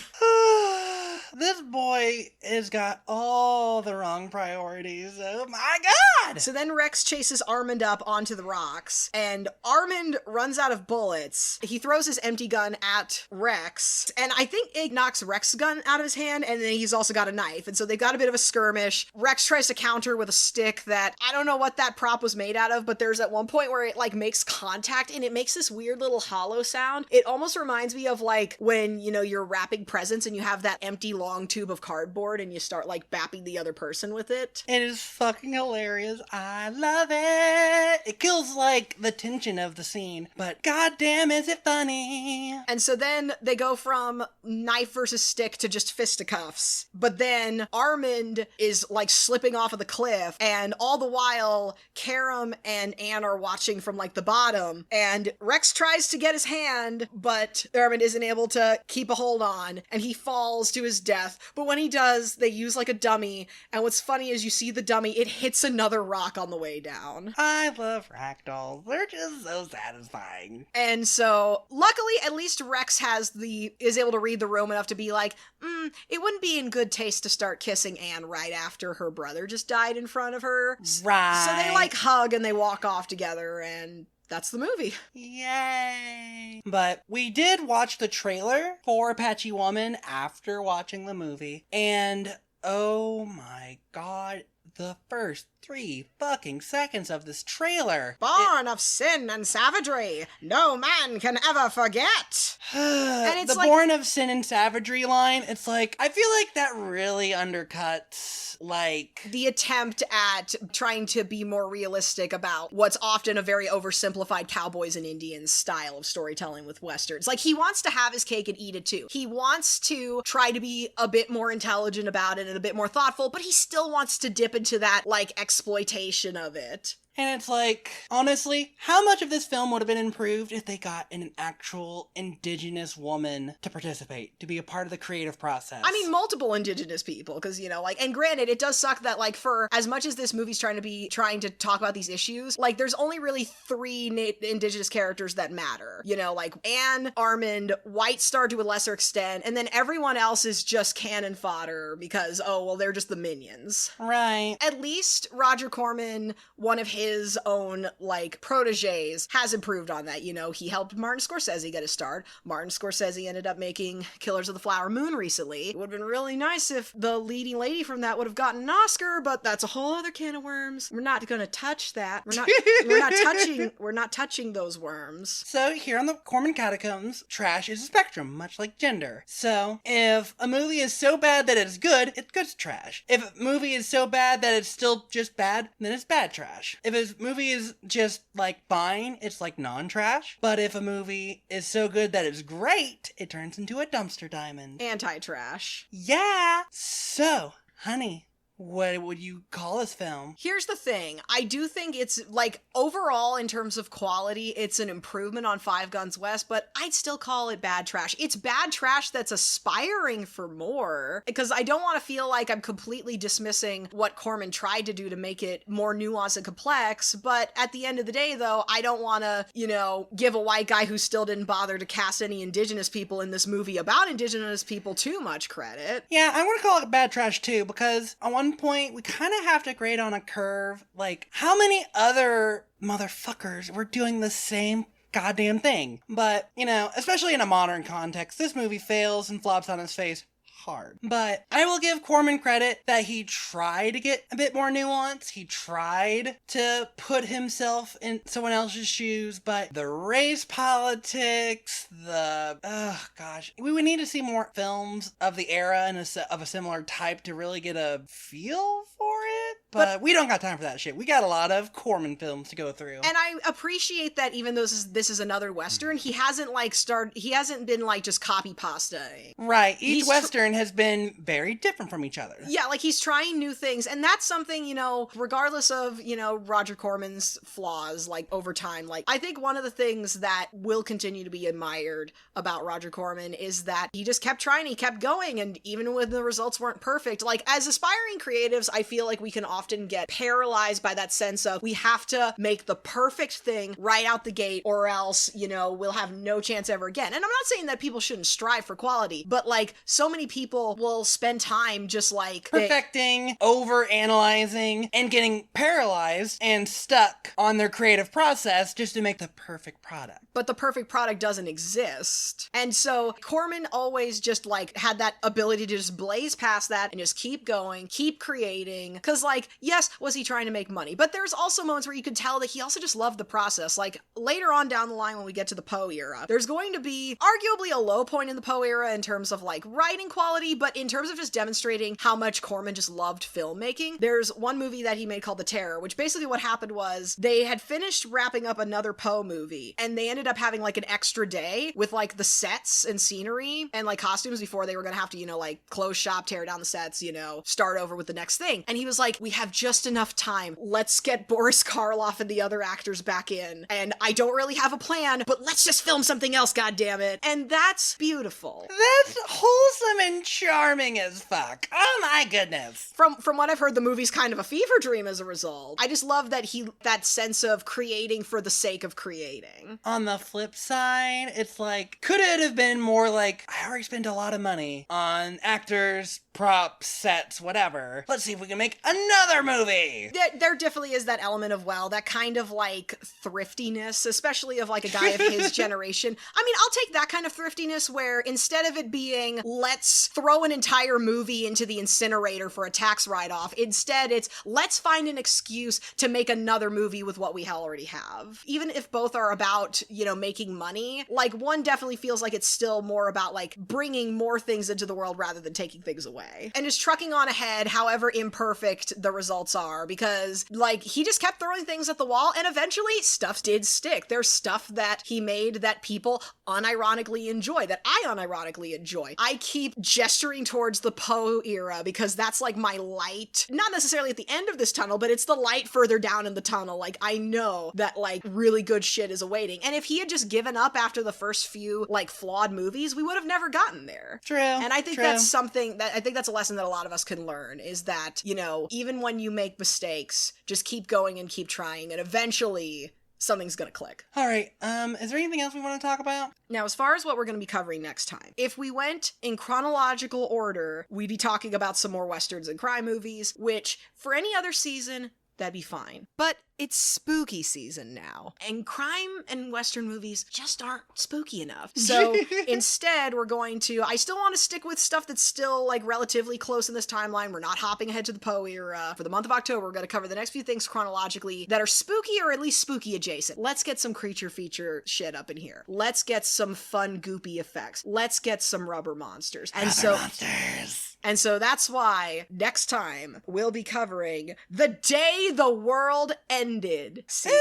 This boy has got all the wrong priorities. Oh my god! So then Rex chases Armand up onto the rocks, and Armand runs out of bullets. He throws his empty gun at Rex, and I think it knocks Rex's gun out of his hand, and then he's also got a knife, and so they've got a bit of a skirmish. Rex tries to counter with a stick that, I don't know what that prop was made out of, but there's at one point where it like makes contact, and it makes this weird little hollow sound. It almost reminds me of like when, you know, you're wrapping presents and you have that empty long tube of cardboard and you start like bapping the other person with it. It is fucking hilarious. I love it. It kills like the tension of the scene, but goddamn is it funny. And so then they go from knife versus stick to just fisticuffs. But then Armand is like slipping off of the cliff, and all the while Karam and Anne are watching from like the bottom, and Rex tries to get his hand, but Armand isn't able to keep a hold on, and he falls to his death. But when he does, they use like a dummy, and what's funny is you see the dummy, it hits another rock on the way down. I love ragdolls. They're just so satisfying. And so, luckily, at least Rex is able to read the room enough to be like, it wouldn't be in good taste to start kissing Anne right after her brother just died in front of her. Right. So they like hug and they walk off together, and that's the movie. Yay. But we did watch the trailer for Apache Woman after watching the movie, and oh my god, the first 3 fucking seconds of this trailer. Born of sin and savagery, no man can ever forget. And it's the like, born of sin and savagery line, it's like, I feel like that really undercuts, like, the attempt at trying to be more realistic about what's often a very oversimplified cowboys and Indians style of storytelling with Westerns. Like, he wants to have his cake and eat it too. He wants to try to be a bit more intelligent about it and a bit more thoughtful, but he still wants to dip into that, like, exploitation of it. And it's like, honestly, how much of this film would have been improved if they got an actual indigenous woman to participate, to be a part of the creative process? I mean, multiple indigenous people, because, you know, like, and granted, it does suck that, like, for as much as this movie's trying to talk about these issues, like, there's only really 3 indigenous characters that matter. You know, like, Anne, Armand, White Star to a lesser extent, and then everyone else is just cannon fodder because, oh, well, they're just the minions. Right. At least Roger Corman, one of his his own, like, proteges has improved on that. You know, he helped Martin Scorsese get a start. Martin Scorsese ended up making Killers of the Flower Moon recently. It would have been really nice if the leading lady from that would have gotten an Oscar, but that's a whole other can of worms. We're not gonna touch that. We're not touching those worms. So here on the Corman Catacombs, trash is a spectrum, much like gender. So if a movie is so bad that it's good trash. If a movie is so bad that it's still just bad, then it's bad trash. If a movie is just like fine, it's like non-trash. But if a movie is so good that it's great, it turns into a dumpster diamond. Anti-trash. Yeah. So, honey, what would you call this film? Here's the thing. I do think it's, like, overall, in terms of quality, it's an improvement on Five Guns West, but I'd still call it bad trash. It's bad trash that's aspiring for more, because I don't want to feel like I'm completely dismissing what Corman tried to do to make it more nuanced and complex, but at the end of the day, though, I don't want to, you know, give a white guy who still didn't bother to cast any indigenous people in this movie about indigenous people too much credit. Yeah, I want to call it bad trash too, because on one point, we kind of have to grade on a curve. Like, how many other motherfuckers were doing the same goddamn thing? But, you know, especially in a modern context, this movie fails and flops on its face hard. But I will give Corman credit that he tried to get a bit more nuance. He tried to put himself in someone else's shoes, but the race politics, we would need to see more films of the era and of a similar type to really get a feel for it. But we don't got time for that shit. We got a lot of Corman films to go through. And I appreciate that even though this is another Western, he hasn't been like just copy pasta. Right. Each Western has been very different from each other. Yeah, like he's trying new things. And that's something, you know, regardless of, you know, Roger Corman's flaws, like over time, like I think one of the things that will continue to be admired about Roger Corman is that he just kept trying, he kept going. And even when the results weren't perfect, like as aspiring creatives, I feel like we can often get paralyzed by that sense of we have to make the perfect thing right out the gate or else, you know, we'll have no chance ever again. And I'm not saying that people shouldn't strive for quality, but like so many people will spend time just like perfecting, over analyzing, and getting paralyzed and stuck on their creative process just to make the perfect product. But the perfect product doesn't exist. And so Corman always just like had that ability to just blaze past that and just keep going, keep creating. Cause like, yes, was he trying to make money? But there's also moments where you could tell that he also just loved the process. Like later on down the line when we get to the Poe era, there's going to be arguably a low point in the Poe era in terms of like writing quality, but in terms of just demonstrating how much Corman just loved filmmaking. There's one movie that he made called The Terror, which basically what happened was they had finished wrapping up another Poe movie and they ended up having like an extra day with like the sets and scenery and like costumes before they were gonna have to, you know, like close shop, tear down the sets, you know, start over with the next thing. And he was like, we have just enough time. Let's get Boris Karloff and the other actors back in. And I don't really have a plan, but let's just film something else, goddammit. And that's beautiful. That's wholesome and charming as fuck. Oh my goodness. From what I've heard, the movie's kind of a fever dream as a result. I just love that that sense of creating for the sake of creating. On the flip side, it's like, could it have been more like, I already spent a lot of money on actors, props, sets, whatever. Let's see if we can make another movie. There definitely is that element of, well, that kind of like thriftiness, especially of like a guy of his generation. I mean, I'll take that kind of thriftiness where instead of it being, let's throw an entire movie into the incinerator for a tax write-off, instead it's, let's find an excuse to make another movie with what we already have. Even if both are about, you know, making money, like one definitely feels like it's still more about like bringing more things into the world rather than taking things away. And just trucking on ahead, however imperfect the results are, because like he just kept throwing things at the wall and eventually stuff did stick. There's stuff that he made that people unironically enjoy, that I unironically enjoy. I keep gesturing towards the Poe era because that's like my light, not necessarily at the end of this tunnel, but it's the light further down in the tunnel. Like I know that like really good shit is awaiting. And if he had just given up after the first few like flawed movies, we would have never gotten there. True. And I think that's something that I think that's a lesson that a lot of us can learn, is that, you know, even when you make mistakes, just keep going and keep trying, and eventually something's gonna click. All right. Is there anything else we want to talk about? Now, as far as what we're going to be covering next time, if we went in chronological order, we'd be talking about some more Westerns and crime movies, which for any other season, That'd be fine. But it's spooky season now. And crime and Western movies just aren't spooky enough. So instead, we're going to, I still want to stick with stuff that's still like relatively close in this timeline. We're not hopping ahead to the Poe era. For the month of October, we're going to cover the next few things chronologically that are spooky or at least spooky adjacent. Let's get some creature feature shit up in here. Let's get some fun, goopy effects. Let's get some rubber monsters. And so that's why next time we'll be covering The Day the World Ended. See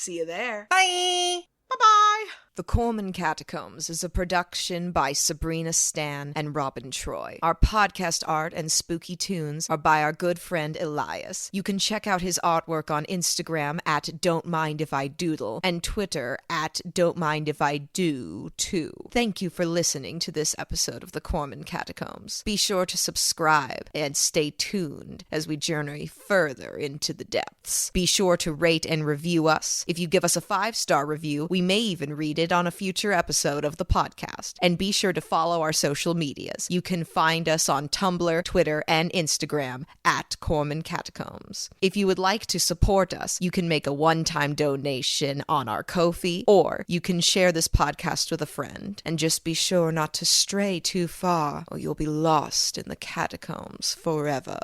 you there. Bye! Bye-bye. The Corman Catacombs is a production by Sabrina Stan and Robin Troy. Our podcast art and spooky tunes are by our good friend Elias. You can check out his artwork on Instagram at Don't Mind If I Doodle and Twitter at Don't Mind If I Do too. Thank you for listening to this episode of the Corman Catacombs. Be sure to subscribe and stay tuned as we journey further into the depths. Be sure to rate and review us. If you give us a 5-star review, we may even read it on a future episode of the podcast. And be sure to follow our social medias. You can find us on Tumblr, Twitter, and Instagram at Corman Catacombs. If you would like to support us, you can make a one-time donation on our Ko-fi, or you can share this podcast with a friend. And just be sure not to stray too far, or you'll be lost in the catacombs forever.